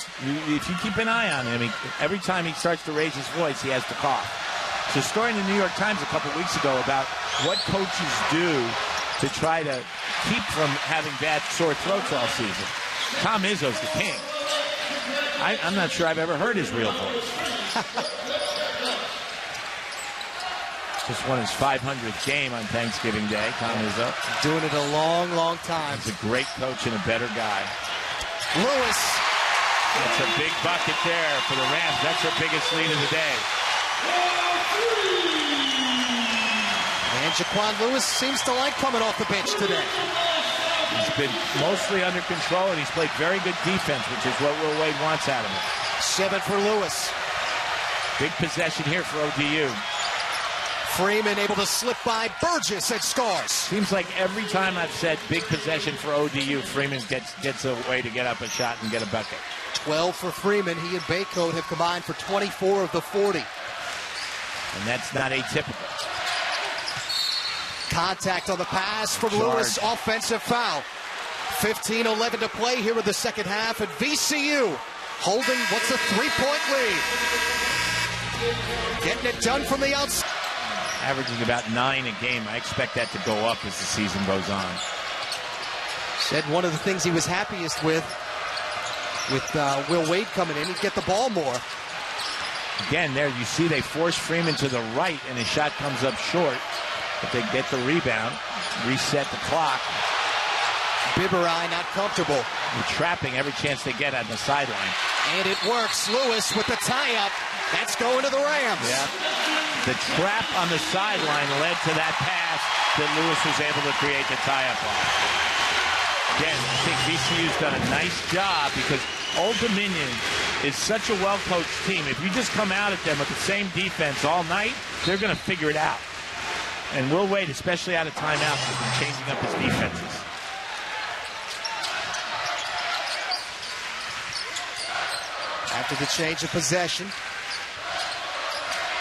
If you keep an eye on him, every time he starts to raise his voice, he has to cough. There's a story in the New York Times a couple weeks ago about what coaches do to try to keep from having bad sore throats all season. Tom Izzo's the king. I'm not sure I've ever heard his real voice. Just won his 500th game on Thanksgiving Day, Tom Izzo. Doing it a long, long time. He's a great coach and a better guy. Lewis. That's a big bucket there for the Rams. That's their biggest lead of the day. And Jaquan Lewis seems to like coming off the bench today. He's been mostly under control, and he's played very good defense, which is what Will Wade wants out of him. 7 for Lewis. Big possession here for ODU. Freeman able to slip by Burgess and scores. Seems like every time I've said big possession for ODU, Freeman gets a way to get up a shot and get a bucket. 12 for Freeman. He and Baycoat have combined for 24 of the 40. And that's not atypical. Contact on the pass from Lewis. Offensive foul. 15-11 to play here in the second half. And VCU holding what's a 3-point lead. Getting it done from the outside. Averaging about 9 a game. I expect that to go up as the season goes on. Said one of the things he was happiest with Will Wade coming in, he'd get the ball more. Again, there you see they force Freeman to the right, and his shot comes up short. But they get the rebound, reset the clock. Biberai not comfortable. They're trapping every chance they get on the sideline. And it works. Lewis with the tie-up. That's going to the Rams. Yeah. The trap on the sideline led to that pass that Lewis was able to create the tie-up on. Again, I think VCU's done a nice job because Old Dominion is such a well-coached team. If you just come out at them with the same defense all night, they're going to figure it out. And we'll wait, especially out of timeouts, with them changing up his defenses. After the change of possession.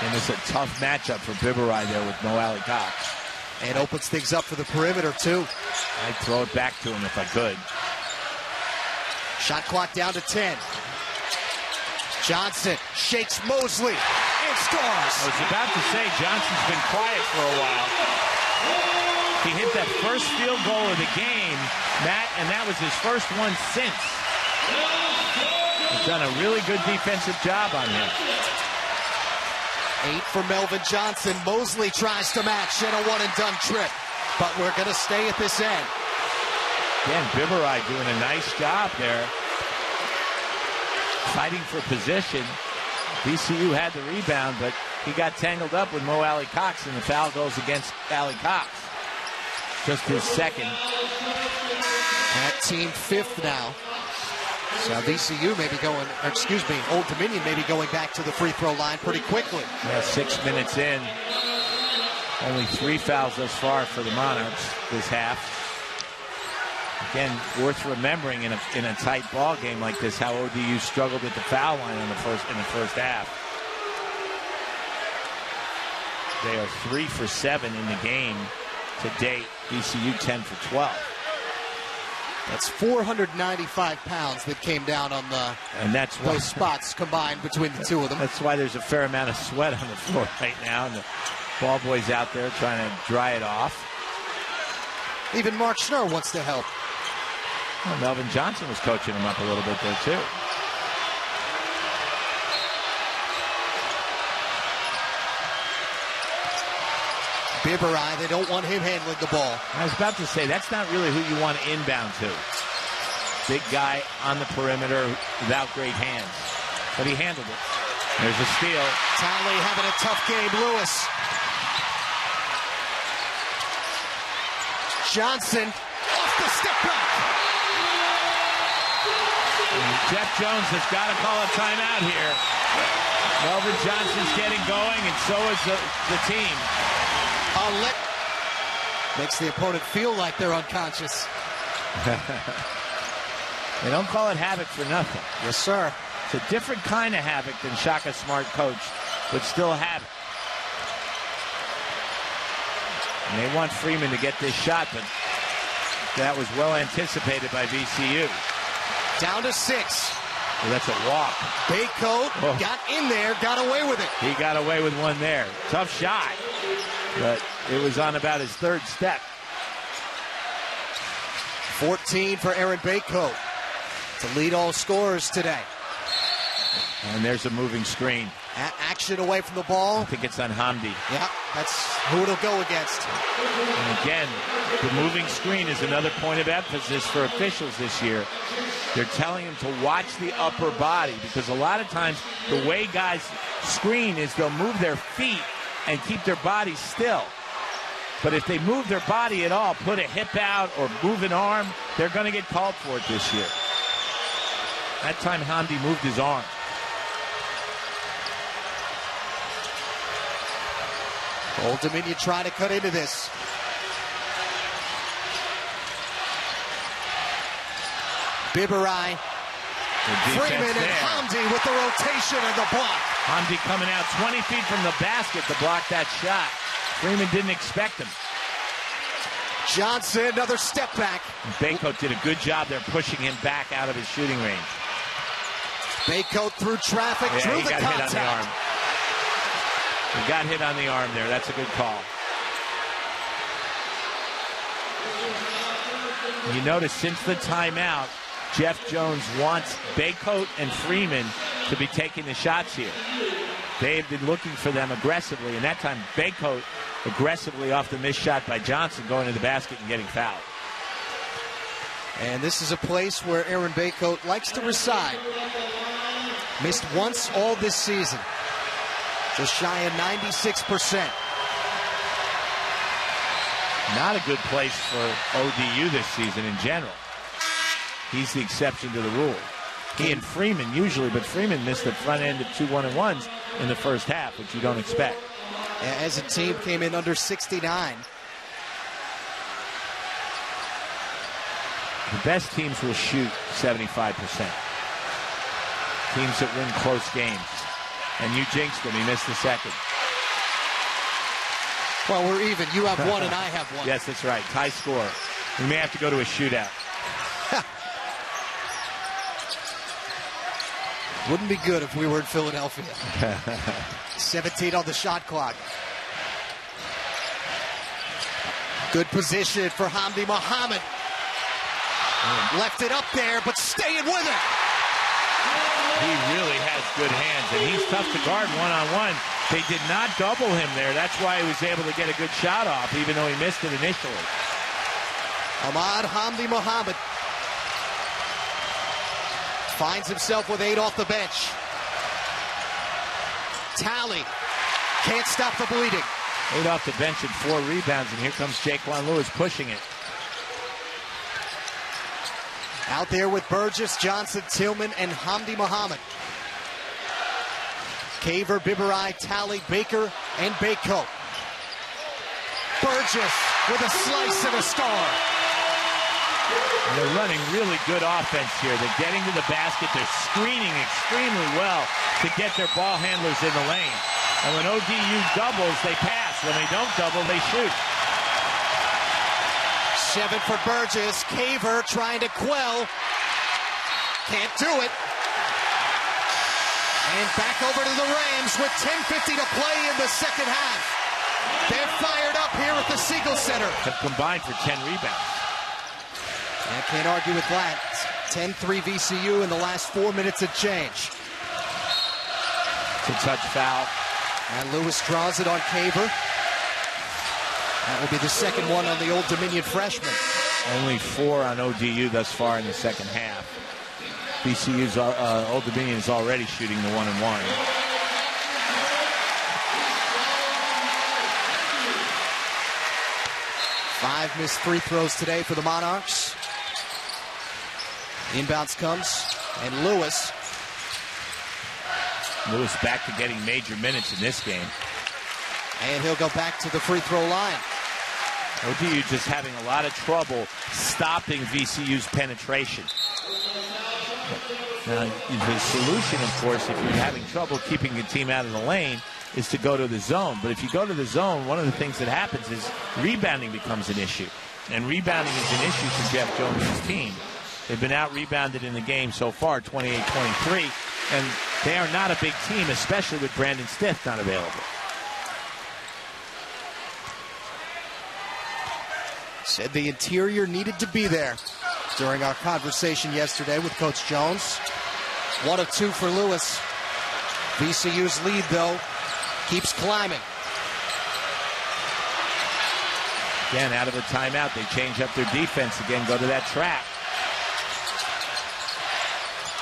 And it's a tough matchup for Biberai there with Mo Alley Cox. And opens things up for the perimeter, too. I'd throw it back to him if I could. Shot clock down to 10. Johnson shakes Mosley and scores. I was about to say, Johnson's been quiet for a while. He hit that first field goal of the game, Matt, and that was his first one since. He's done a really good defensive job on him. 8 for Melvin Johnson. Mosley tries to match in a one-and-done trip. But we're going to stay at this end. Again, Biberai doing a nice job there. Fighting for position. VCU had the rebound, but he got tangled up with Mo Alley Cox, and the foul goes against Alley Cox. Just his second. At team 5th now. So VCU may be going, or excuse me, Old Dominion may be going back to the free throw line pretty quickly. Yeah, 6 minutes in. Only 3 fouls thus far for the Monarchs this half. Again, worth remembering in a tight ball game like this, how ODU struggled at the foul line in the first half. They are 3 for 7 in the game to date. VCU 10 for 12. That's 495 pounds that came down on those spots combined between the two of them. That's why there's a fair amount of sweat on the floor right now, and the ball boy's out there trying to dry it off. Even Mark Schnurr wants to help. Well, Melvin Johnson was coaching him up a little bit there, too. Biberai, they don't want him handling the ball. I was about to say, that's not really who you want to inbound to. Big guy on the perimeter without great hands. But he handled it. There's a steal. Townley having a tough game. Lewis. Johnson off the step back. Jeff Jones has got to call a timeout here. Melvin Johnson's getting going, and so is the team. Makes the opponent feel like they're unconscious. They don't call it havoc for nothing. Yes, sir. It's a different kind of havoc than Shaka Smart coached, but still havoc. And they want Freeman to get this shot, but that was well anticipated by VCU. Down to 6. Well, that's a walk. Baycoat got in there, got away with it. He got away with one there. Tough shot, but it was on about his 3rd step. 14 for Aaron Baycoat to lead all scorers today. And there's a moving screen. Action away from the ball. I think it's on Hamdi. Yeah, that's who it'll go against. And again, the moving screen is another point of emphasis for officials this year. They're telling him to watch the upper body because a lot of times the way guys screen is they'll move their feet and keep their body still. But if they move their body at all, put a hip out or move an arm, they're going to get called for it this year. That time Hamdi moved his arm. Old Dominion trying to cut into this. Biberai, Freeman, and Hamdi with the rotation and the block. Hamdi coming out 20 feet from the basket to block that shot. Freeman didn't expect him. Johnson, another step back. Baycoat did a good job there pushing him back out of his shooting range. Baycoat through traffic, drew the contact. Hit on the arm. He got hit on the arm there. That's a good call. You notice since the timeout, Jeff Jones wants Baycoat and Freeman to be taking the shots here. They have been looking for them aggressively, and that time Baycoat aggressively off the missed shot by Johnson going to the basket and getting fouled. And this is a place where Aaron Baycoat likes to reside. Missed once all this season. Just shy of 96%. Not a good place for ODU this season in general. He's the exception to the rule. He and Freeman usually, but Freeman missed the front end of 2 1-and-1s in the first half, which you don't expect. As a team, came in under 69. The best teams will shoot 75%. Teams that win close games. And you jinxed him. He missed the second. Well, we're even. You have one and I have one. Yes, that's right. Tie score. We may have to go to a shootout. Wouldn't be good if we were in Philadelphia. 17 on the shot clock. Good position for Hamdi Mohammed. Left it up there, but staying with it. He really has good hands, and he's tough to guard one-on-one. They did not double him there. That's why he was able to get a good shot off, even though he missed it initially. Ahmad Hamdi Mohammed finds himself with 8 off the bench. Tally can't stop the bleeding. 8 off the bench and 4 rebounds, and here comes Jaquan Lewis pushing it. Out there with Burgess, Johnson, Tillman, and Hamdi Mohammed. Caver, Biberai, Tally, Baker, and Baycoat. Burgess with a slice and a star. They're running really good offense here. They're getting to the basket. They're screening extremely well to get their ball handlers in the lane. And when ODU doubles, they pass. When they don't double, they shoot. 7 for Burgess. Caver trying to quell. Can't do it. And back over to the Rams with 10:50 to play in the second half. They're fired up here at the Siegel Center. Have combined for 10 rebounds. I can't argue with that. 10-3 VCU in the last 4 minutes of change. It's a touch foul. And Lewis draws it on Caver. That will be the second one on the Old Dominion freshman. Only 4 on ODU thus far in the second half. VCU's Old Dominion is already shooting the 1-and-1. Five missed free throws today for the Monarchs. Inbounds comes, and Lewis back to getting major minutes in this game. And he'll go back to the free throw line. ODU just having a lot of trouble stopping VCU's penetration. Now, the solution, of course, if you're having trouble keeping your team out of the lane, is to go to the zone. But if you go to the zone, one of the things that happens is rebounding becomes an issue. And rebounding is an issue for Jeff Jones' team. They've been out-rebounded in the game so far, 28-23. And they are not a big team, especially with Brandon Stith not available. Said the interior needed to be there during our conversation yesterday with Coach Jones. 1 of 2 for Lewis. VCU's lead, though, keeps climbing. Again, out of the timeout, they change up their defense again, go to that trap.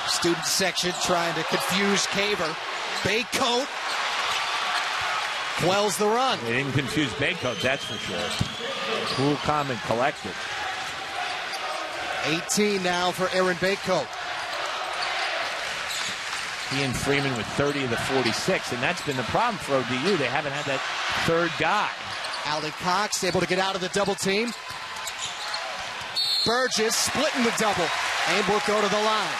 Student section trying to confuse Caver. Baycoat quells the run. They didn't confuse Baycoat, that's for sure. Cool, calm, and collected. 18 now for Aaron Baycoat. He and Freeman with 30 of the 46, and that's been the problem for ODU. They haven't had that third guy. Ali Cox able to get out of the double team. Burgess splitting the double and will go to the line.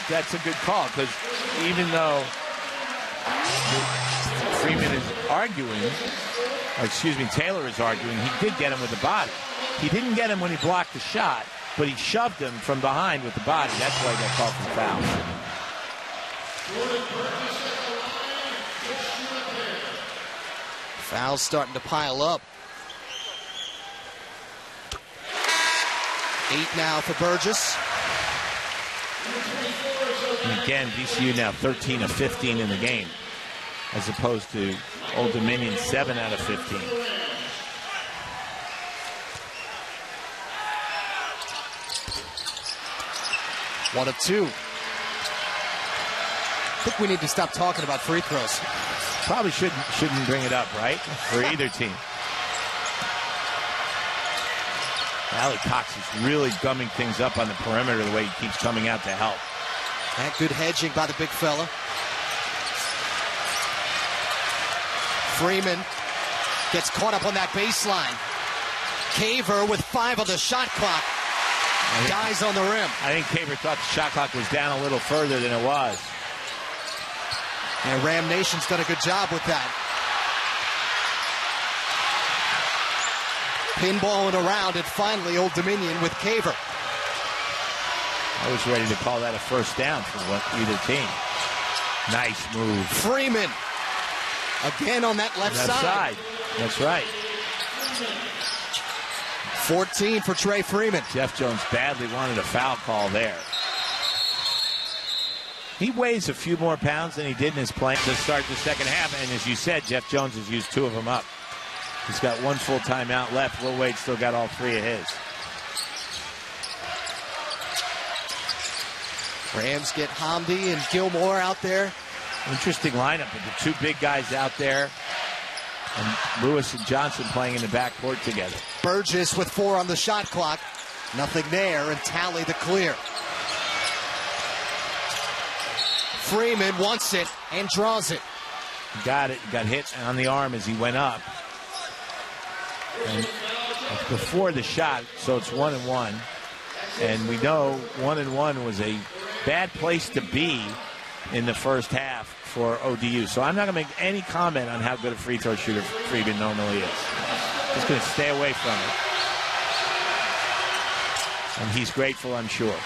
That's a good call, because even though Freeman is arguing, Taylor is arguing, he did get him with the body. He didn't get him when he blocked the shot, but he shoved him from behind with the body. That's why he got called for foul. Fouls starting to pile up. 8 now for Burgess. And again, VCU now 13 of 15 in the game, as opposed to Old Dominion 7 out of 15. 1 of 2. I think we need to stop talking about free throws. Probably shouldn't bring it up, right? For either team. Allie Cox is really gumming things up on the perimeter the way he keeps coming out to help. And good hedging by the big fella. Freeman gets caught up on that baseline. Caver with 5 on the shot clock. Dies on the rim. I think Caver thought the shot clock was down a little further than it was. And Ram Nation's done a good job with that. Pinballing around, and finally Old Dominion with Caver. I was ready to call that a first down for either team. Nice move. Freeman again on that left side. That's right. 14 for Trey Freeman. Jeff Jones badly wanted a foul call there. He weighs a few more pounds than he did in his play to start the second half. And as you said, Jeff Jones has used 2 of them up. He's got 1 full timeout left. Will Wade still got all 3 of his. Rams get Hamdi and Gilmore out there. Interesting lineup with the 2 big guys out there. And Lewis and Johnson playing in the backcourt together. Burgess with 4 on the shot clock. Nothing there, and Tally the clear. Freeman wants it and draws it. Got it. Got hit on the arm as he went up. And before the shot, so it's 1-1. And we know 1-1 was a bad place to be in the first half for ODU. So I'm not going to make any comment on how good a free throw shooter Freeman normally is. Just going to stay away from it. And he's grateful, I'm sure.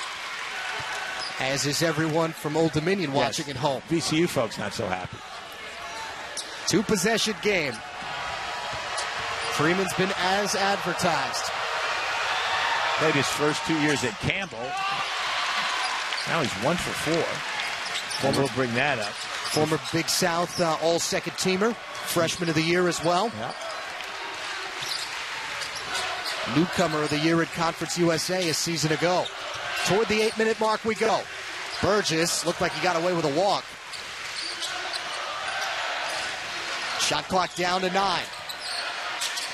As is everyone from Old Dominion watching at home. VCU folks not so happy. 2-possession game. Freeman's been as advertised. Played his first 2 years at Campbell. Now he's 1 for 4. We'll bring that up. Former Big South all-second teamer. Freshman of the year as well. Yep. Newcomer of the year at Conference USA a season ago. Toward the 8-minute mark we go. Burgess looked like he got away with a walk. Shot clock down to 9.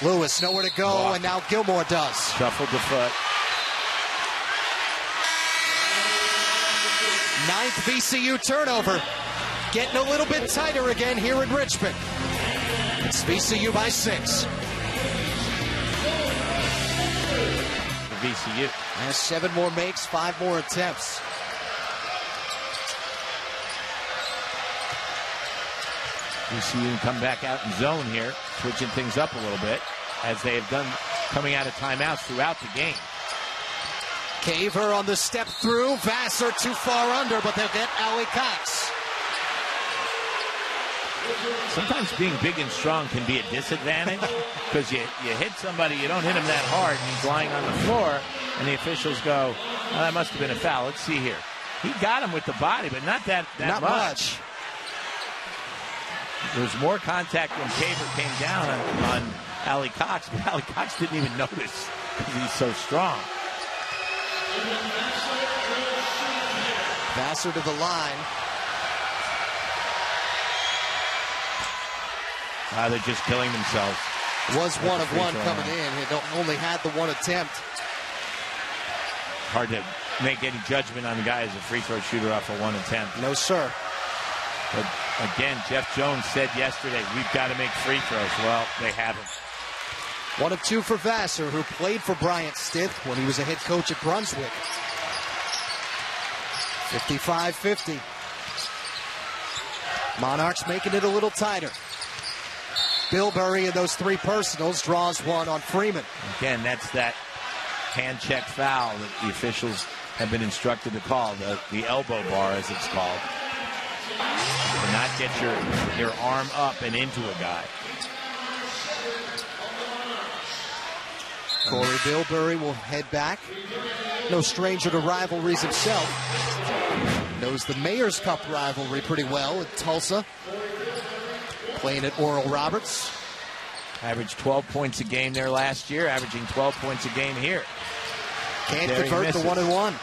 Lewis nowhere to go, walk. And now Gilmore does. Shuffled the foot. 9th VCU turnover. Getting a little bit tighter again here in Richmond. It's VCU by 6. VCU. Has 7 more makes, 5 more attempts. VCU come back out in zone here, switching things up a little bit, as they have done coming out of timeouts throughout the game. Caver on the step through. Vassar too far under, but they'll get Allie Cox. Sometimes being big and strong can be a disadvantage because you hit somebody, you don't hit him that hard, and he's lying on the floor, and the officials go, oh, that must have been a foul. Let's see here. He got him with the body, but not that much. There was more contact when Caver came down on Allie Cox, but Allie Cox didn't even notice because he's so strong. Vassar to the line. They're just killing themselves. Was 1 of 1 coming in. He only had the 1 attempt. Hard to make any judgment on the guy as a free throw shooter off of 1 attempt. No, sir. But again, Jeff Jones said yesterday, we've got to make free throws. Well, they haven't. 1 of 2 for Vassar, who played for Bryant Stith when he was a head coach at Brunswick. 55-50. Monarchs making it a little tighter. Bilberry in those 3 personals draws 1 on Freeman. Again, that's that hand check foul that the officials have been instructed to call, the elbow bar as it's called. To not get your arm up and into a guy. Corey Bilberry will head back. No stranger to rivalries himself. Knows the Mayor's Cup rivalry pretty well at Tulsa. Playing at Oral Roberts. Averaged 12 points a game there last year, averaging 12 points a game here. Can't convert the 1-and-1.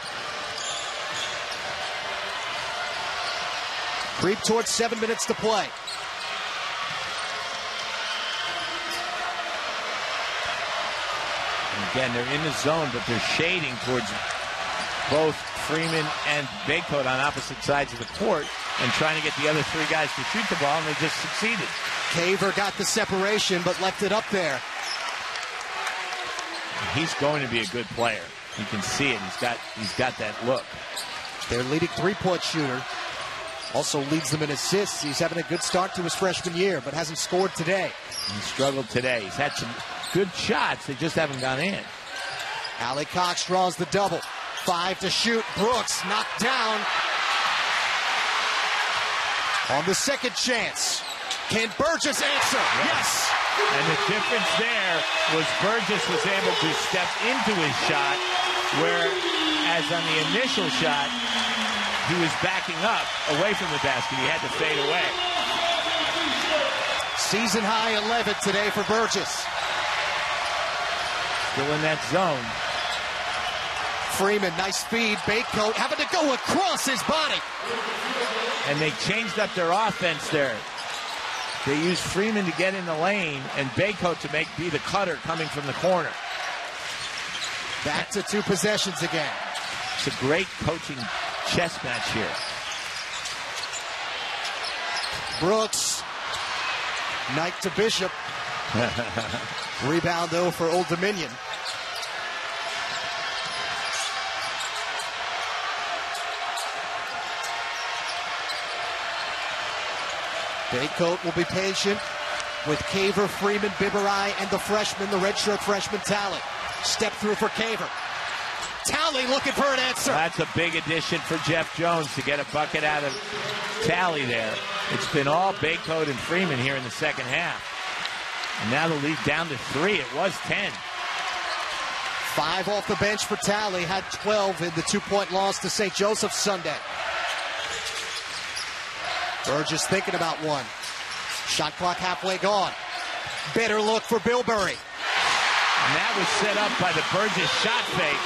Creep towards 7 minutes to play. And again, they're in the zone, but they're shading towards both Freeman and Baycoat on opposite sides of the court and trying to get the other three guys to shoot the ball, and they just succeeded. Caver got the separation, but left it up there. He's going to be a good player. You can see it. He's got that look. Their leading three-point shooter. Also leads them in assists. He's having a good start to his freshman year, but hasn't scored today. He struggled today. He's had some good shots. They just haven't gone in. Allie Cox draws the double. 5 to shoot. Brooks knocked down. On the second chance. Can Burgess answer? Yes. And the difference there was Burgess was able to step into his shot, whereas on the initial shot, he was backing up away from the basket. He had to fade away. Season high 11 today for Burgess. Still in that zone. Freeman, nice speed. Baycoat having to go across his body. And they changed up their offense there. They used Freeman to get in the lane and Baycoat to be the cutter coming from the corner. Back to 2 possessions again. It's a great coaching chess match here. Brooks. Knight to Bishop. Rebound, though, for Old Dominion. Baycoat will be patient with Caver, Freeman, Biberai, and the freshman, the redshirt freshman, Talley. Step through for Caver. Talley looking for an answer. That's a big addition for Jeff Jones to get a bucket out of Talley there. It's been all Baycoat and Freeman here in the second half. And now the lead down to 3. It was 10. 5 off the bench for Talley. Had 12 in the 2-point loss to St. Joseph's Sunday. Burgess thinking about one. Shot clock halfway gone. Better look for Bilberry. And that was set up by the Burgess shot fake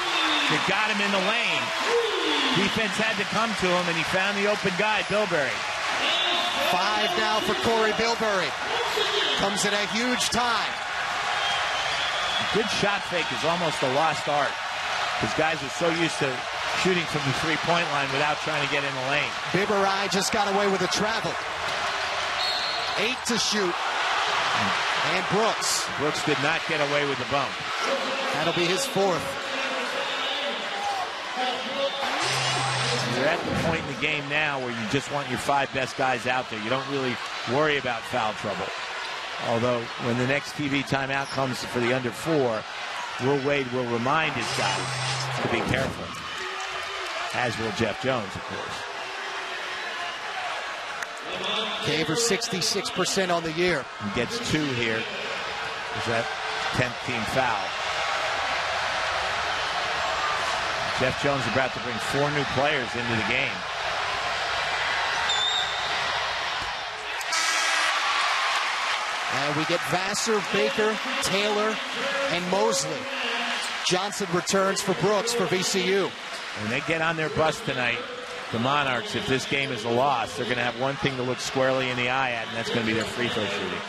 that got him in the lane. Defense had to come to him, and he found the open guy, Bilberry. 5 now for Corey Bilberry. Comes at a huge time. A good shot fake is almost a lost art, because guys are so used to shooting from the three-point line without trying to get in the lane. Biberai just got away with a travel. 8 to shoot. And Brooks. Brooks did not get away with the bump. That'll be his 4th. You're at the point in the game now where you just want your 5 best guys out there. You don't really worry about foul trouble. Although when the next TV timeout comes for the under 4, Will Wade will remind his guys to be careful. As will Jeff Jones, of course. Caver 66% on the year. He gets 2 here. Is that 10th team foul? Jeff Jones about to bring 4 new players into the game. And we get Vassar, Baker, Taylor, and Mosley. Johnson returns for Brooks for VCU. When they get on their bus tonight, the Monarchs, if this game is a loss, they're going to have one thing to look squarely in the eye at, and that's going to be their free throw shooting.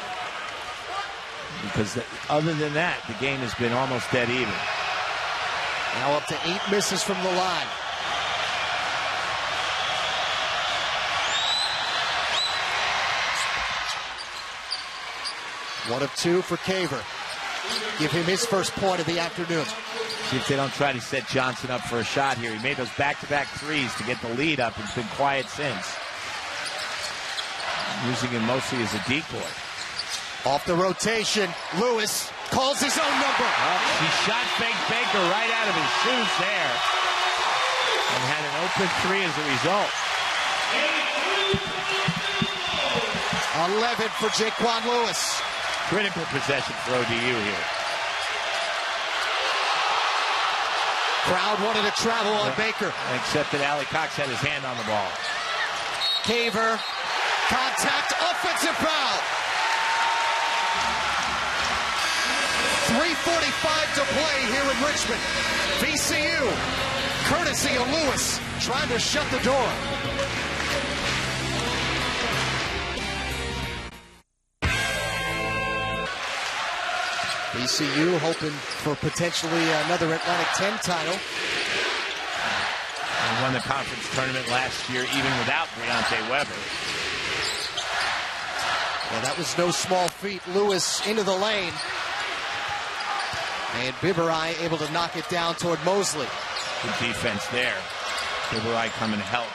Because other than that, the game has been almost dead even. Now up to 8 misses from the line. One of 2 for Caver. Give him his first point of the afternoon. See if they don't try to set Johnson up for a shot here. He made those back-to-back threes to get the lead up. It's been quiet since. Using him mostly as a decoy. Off the rotation, Lewis calls his own number. He shot fake Baker right out of his shoes there. And had an open 3 as a result. 11 for Jaquan Lewis. Critical possession for ODU here. Crowd wanted to travel on Baker. Except that Allie Cox had his hand on the ball. Caver, contact, offensive foul. 3:45 to play here in Richmond. VCU, courtesy of Lewis, trying to shut the door. VCU hoping for potentially another Atlantic 10 title. And won the conference tournament last year even without Deontay Weber. Well, that was no small feat. Lewis into the lane. And Biberai able to knock it down toward Mosley. Good defense there. Biberai coming to help.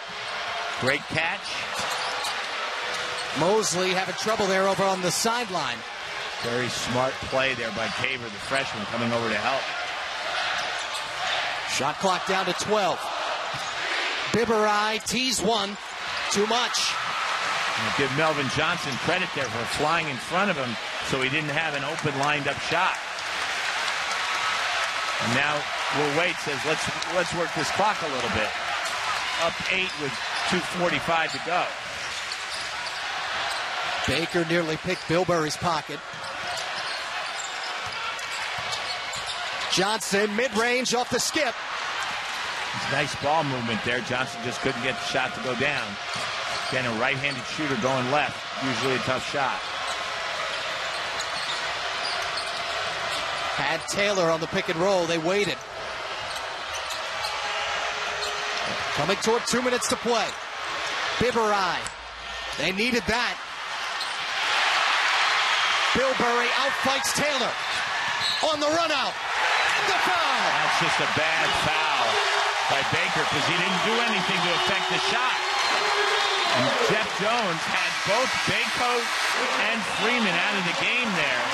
Great catch. Mosley having trouble there over on the sideline. Very smart play there by Caver, the freshman, coming over to help. Shot clock down to 12. Biberai tees one. Too much. And give Melvin Johnson credit there for flying in front of him so he didn't have an open lined-up shot. And now Will Wade says, let's work this clock a little bit. Up 8 with 2:45 to go. Baker nearly picked Bilberry's pocket. Johnson, mid-range off the skip. Nice ball movement there. Johnson just couldn't get the shot to go down. Again, a right-handed shooter going left. Usually a tough shot. Had Taylor on the pick and roll. They waited. Coming toward 2 minutes to play. Biberai. They needed that. Bilberry outfights Taylor. On the run out. The foul. That's just a bad foul by Baker because he didn't do anything to affect the shot. And Jeff Jones had both Baycoat and Freeman out of the game there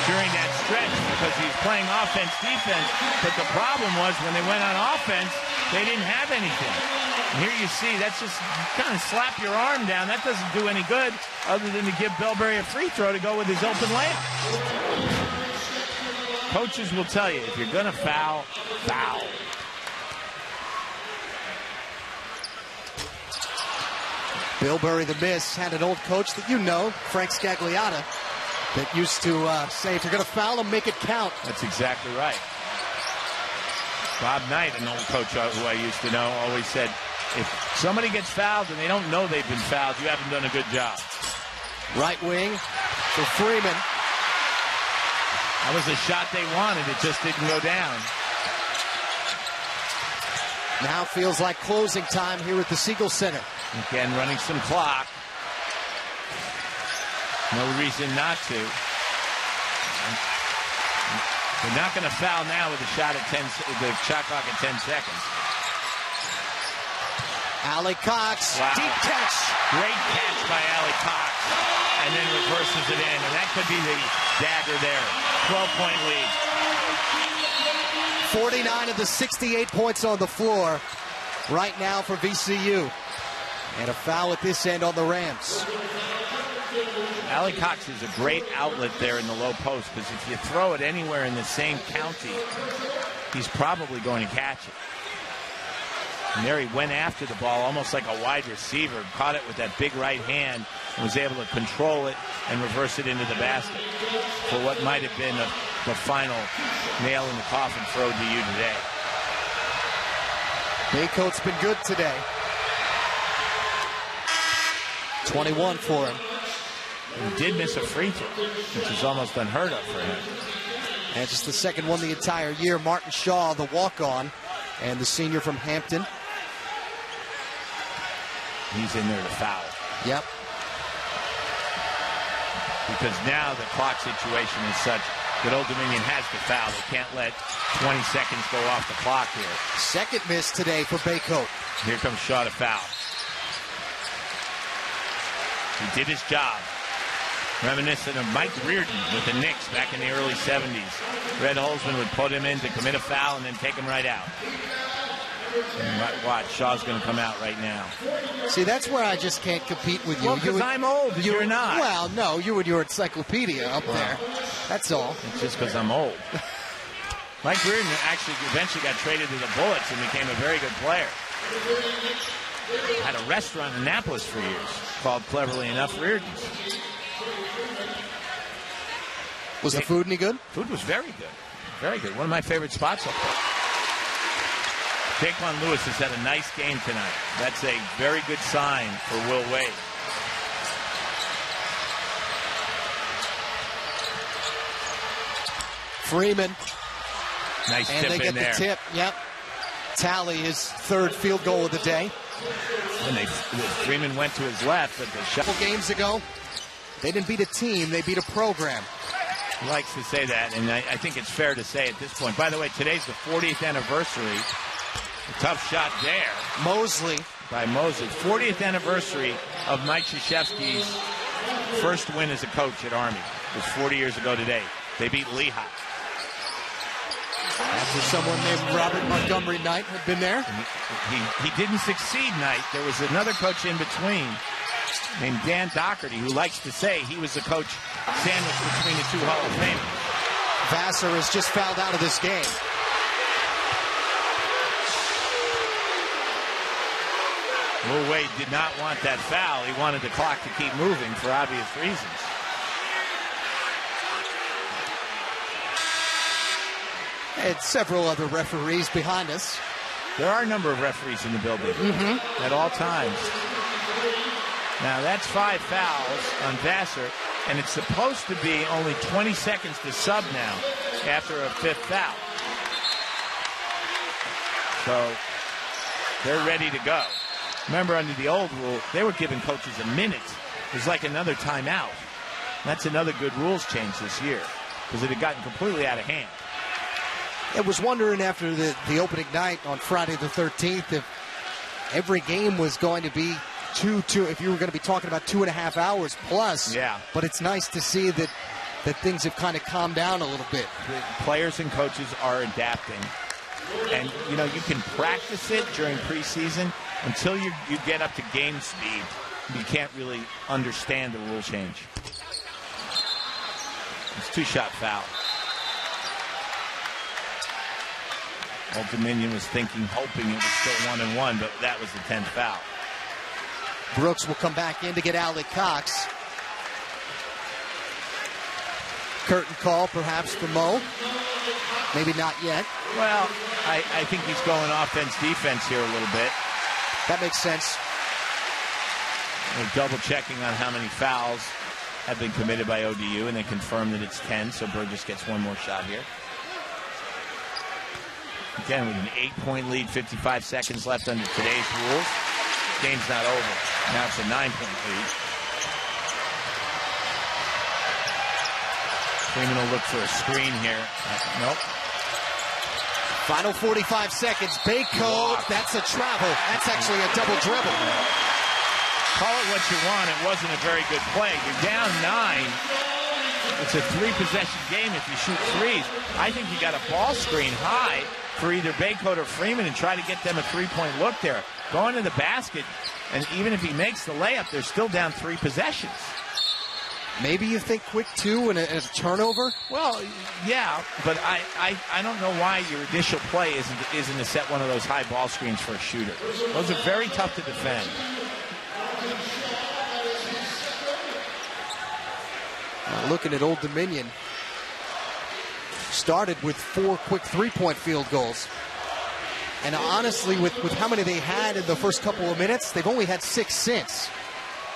during that stretch because he's playing offense-defense. But the problem was when they went on offense, they didn't have anything. And here you see, that's just kind of slap your arm down. That doesn't do any good other than to give Bilberry a free throw to go with his open layup. Coaches will tell you, if you're going to foul, foul. Bilberry, the miss, had an old coach that you know, Frank Scagliotta, that used to say, if you're going to foul him, make it count. That's exactly right. Bob Knight, an old coach who I used to know, always said, if somebody gets fouled and they don't know they've been fouled, you haven't done a good job. Right wing for Freeman. That was the shot they wanted. It just didn't go down. Now feels like closing time here at the Siegel Center. Again, running some clock. No reason not to. They're not going to foul now with the shot at the shot clock at 10 seconds. Allie Cox, wow. Deep catch. Great catch by Allie Cox. And then reverses it in. And that could be the dagger there. 12-point lead. 49 of the 68 points on the floor right now for VCU. And a foul at this end on the Rams. Allie Cox is a great outlet there in the low post because if you throw it anywhere in the same county, he's probably going to catch it. And there he went after the ball almost like a wide receiver, caught it with that big right hand, and was able to control it and reverse it into the basket for what might have been the final nail in the coffin for ODU today. Baycoat's been good today. 21 for him. He did miss a free throw, which is almost unheard of for him. And just the second one the entire year. Martin Shaw, the walk-on, and the senior from Hampton. He's in there to foul. Yep. Because now the clock situation is such that Old Dominion has to foul. They can't let 20 seconds go off the clock here. Second miss today for Baycoat. Here comes Shaw to foul. He did his job. Reminiscent of Mike Reardon with the Knicks back in the early 70s. Red Holzman would put him in to commit a foul and then take him right out. And watch, Shaw's going to come out right now. See, that's where I just can't compete with you. Well, because I'm old and you're not. Well, no, you and your encyclopedia up there. That's all. It's just because I'm old. Mike Reardon actually eventually got traded to the Bullets and became a very good player. Had a restaurant in Annapolis for years called, cleverly enough, Reardon's. Was the food any good? Food was very good. Very good. One of my favorite spots up there. Jaquan Lewis has had a nice game tonight. That's a very good sign for Will Wade. Freeman. Nice and tip they get in there. the tip. Yep. Tally his 3rd field goal of the day. And Freeman went to his left, but the shot. A couple games ago, they didn't beat a team, they beat a program. He likes to say that, and I think it's fair to say at this point. By the way, today's the 40th anniversary. A tough shot there. Mosley. By Mosley. 40th anniversary of Mike Krzyzewski's first win as a coach at Army. It was 40 years ago today. They beat Lehigh. After someone named Robert Montgomery Knight had been there. He didn't succeed, Knight. There was another coach in between named Dan Doherty, who likes to say he was the coach sandwiched between the 2 Hall of Famers. Vassar has just fouled out of this game. Will Wade did not want that foul. He wanted the clock to keep moving for obvious reasons. And several other referees behind us. There are a number of referees in the building at all times. Now, that's 5 fouls on Vassar, and it's supposed to be only 20 seconds to sub now after a 5th foul. So they're ready to go. Remember, under the old rule, they were giving coaches a minute. It was like another timeout. That's another good rules change this year, because it had gotten completely out of hand. I was wondering after the opening night on Friday the 13th if every game was going to be if you were going to be talking about 2.5 hours plus. Yeah. But it's nice to see that things have kind of calmed down a little bit. The players and coaches are adapting. And, you know, you can practice it during preseason. Until you get up to game speed, you can't really understand the rule change. It's 2-shot foul. Old Dominion was hoping it was still 1-1, but that was the 10th foul. Brooks will come back in to get Alec Cox. Curtain call perhaps for Mo. Maybe not yet. Well, I think he's going offense-defense here a little bit. That makes sense. They're double-checking on how many fouls have been committed by ODU, and they confirm that it's 10, so Burgess gets one more shot here. Again, with an 8-point lead, 55 seconds left under today's rules. Game's not over. Now it's a 9-point lead. Freeman will look for a screen here. Nope. Final 45 seconds. Bayco, that's a travel. That's actually a double dribble. Call it what you want. It wasn't a very good play. You're down 9. It's a 3-possession game if you shoot threes. I think you got a ball screen high for either Bayco or Freeman and try to get them a 3-point look there. Going to the basket, and even if he makes the layup, they're still down 3 possessions. Maybe you think quick 2 and a turnover? Well, yeah, but I don't know why your initial play isn't to set one of those high ball screens for a shooter. Those are very tough to defend. Looking at Old Dominion, started with 4 quick 3-point field goals. And honestly, with how many they had in the first couple of minutes, they've only had 6 since.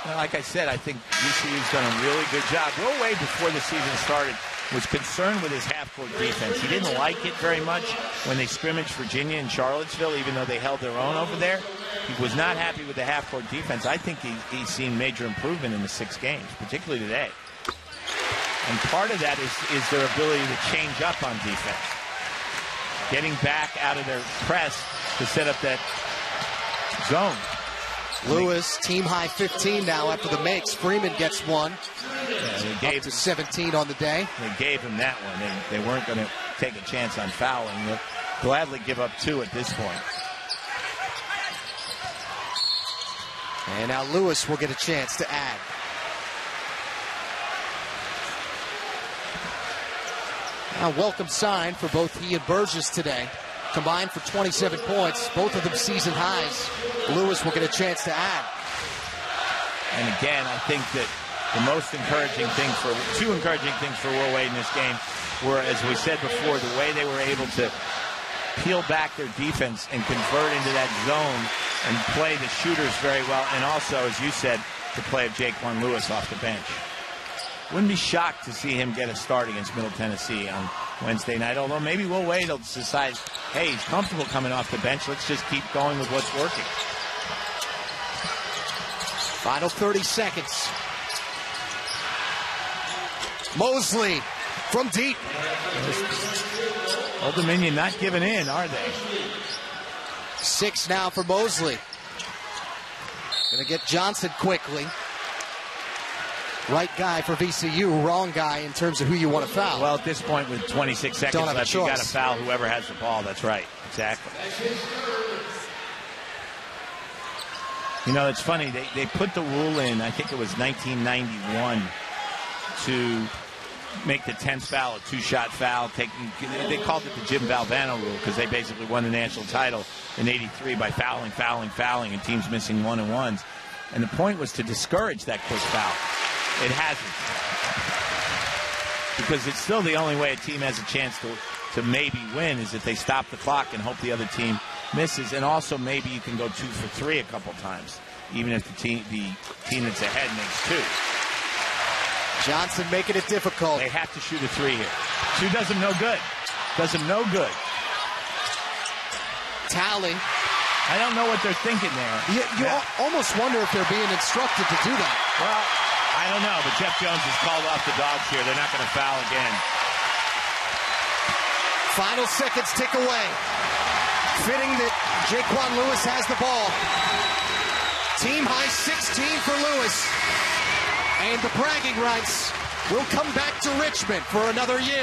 Like I said, I think VCU's done a really good job. Will Wade, before the season started, was concerned with his half-court defense. He didn't like it very much when they scrimmaged Virginia and Charlottesville, even though they held their own over there. He was not happy with the half-court defense. I think he's seen major improvement in the 6 games, particularly today. And part of that is their ability to change up on defense. Getting back out of their press to set up that zone. Lewis, team high 15 now after the makes. Freeman gets one. Yeah, they gave up to 17 on the day. They gave him that one. They weren't going to take a chance on fouling. They'll gladly give up 2 at this point. And now Lewis will get a chance to add. A welcome sign for both he and Burgess today. Combined for 27 points, both of them season highs. Lewis will get a chance to add. And again, I think that the most encouraging thing two encouraging things for Will Wade in this game were, as we said before, the way they were able to peel back their defense and convert into that zone and play the shooters very well. And also, as you said, the play of Jaquan Lewis off the bench. Wouldn't be shocked to see him get a start against Middle Tennessee on Wednesday night, although maybe we'll wait till decide, hey, he's comfortable coming off the bench. Let's just keep going with what's working. Final 30 seconds. Mosley from deep. Old Dominion not giving in, are they? 6 now for Mosley. Going to get Johnson quickly. Right guy for VCU, wrong guy in terms of who you want to foul. Well, at this point with 26 seconds left, you got to foul whoever has the ball. That's right. Exactly. You know, it's funny. They put the rule in, I think it was 1991, to make the 10th foul a 2-shot foul. They called it the Jim Valvano rule because they basically won the national title in '83 by fouling, and teams missing 1-and-1s. And the point was to discourage that quick foul. It hasn't. Because it's still the only way a team has a chance to maybe win is if they stop the clock and hope the other team misses. And also maybe you can go 2 for 3 a couple times, even if the team that's ahead makes 2. Johnson making it difficult. They have to shoot a 3 here. 2 does them no good. Does them no good. Tally. I don't know what they're thinking there. You almost wonder if they're being instructed to do that. Well, I don't know, but Jeff Jones has called off the dogs here. They're not going to foul again. Final seconds tick away. Fitting that Jaquan Lewis has the ball. Team high 16 for Lewis. And the bragging rights will come back to Richmond for another year.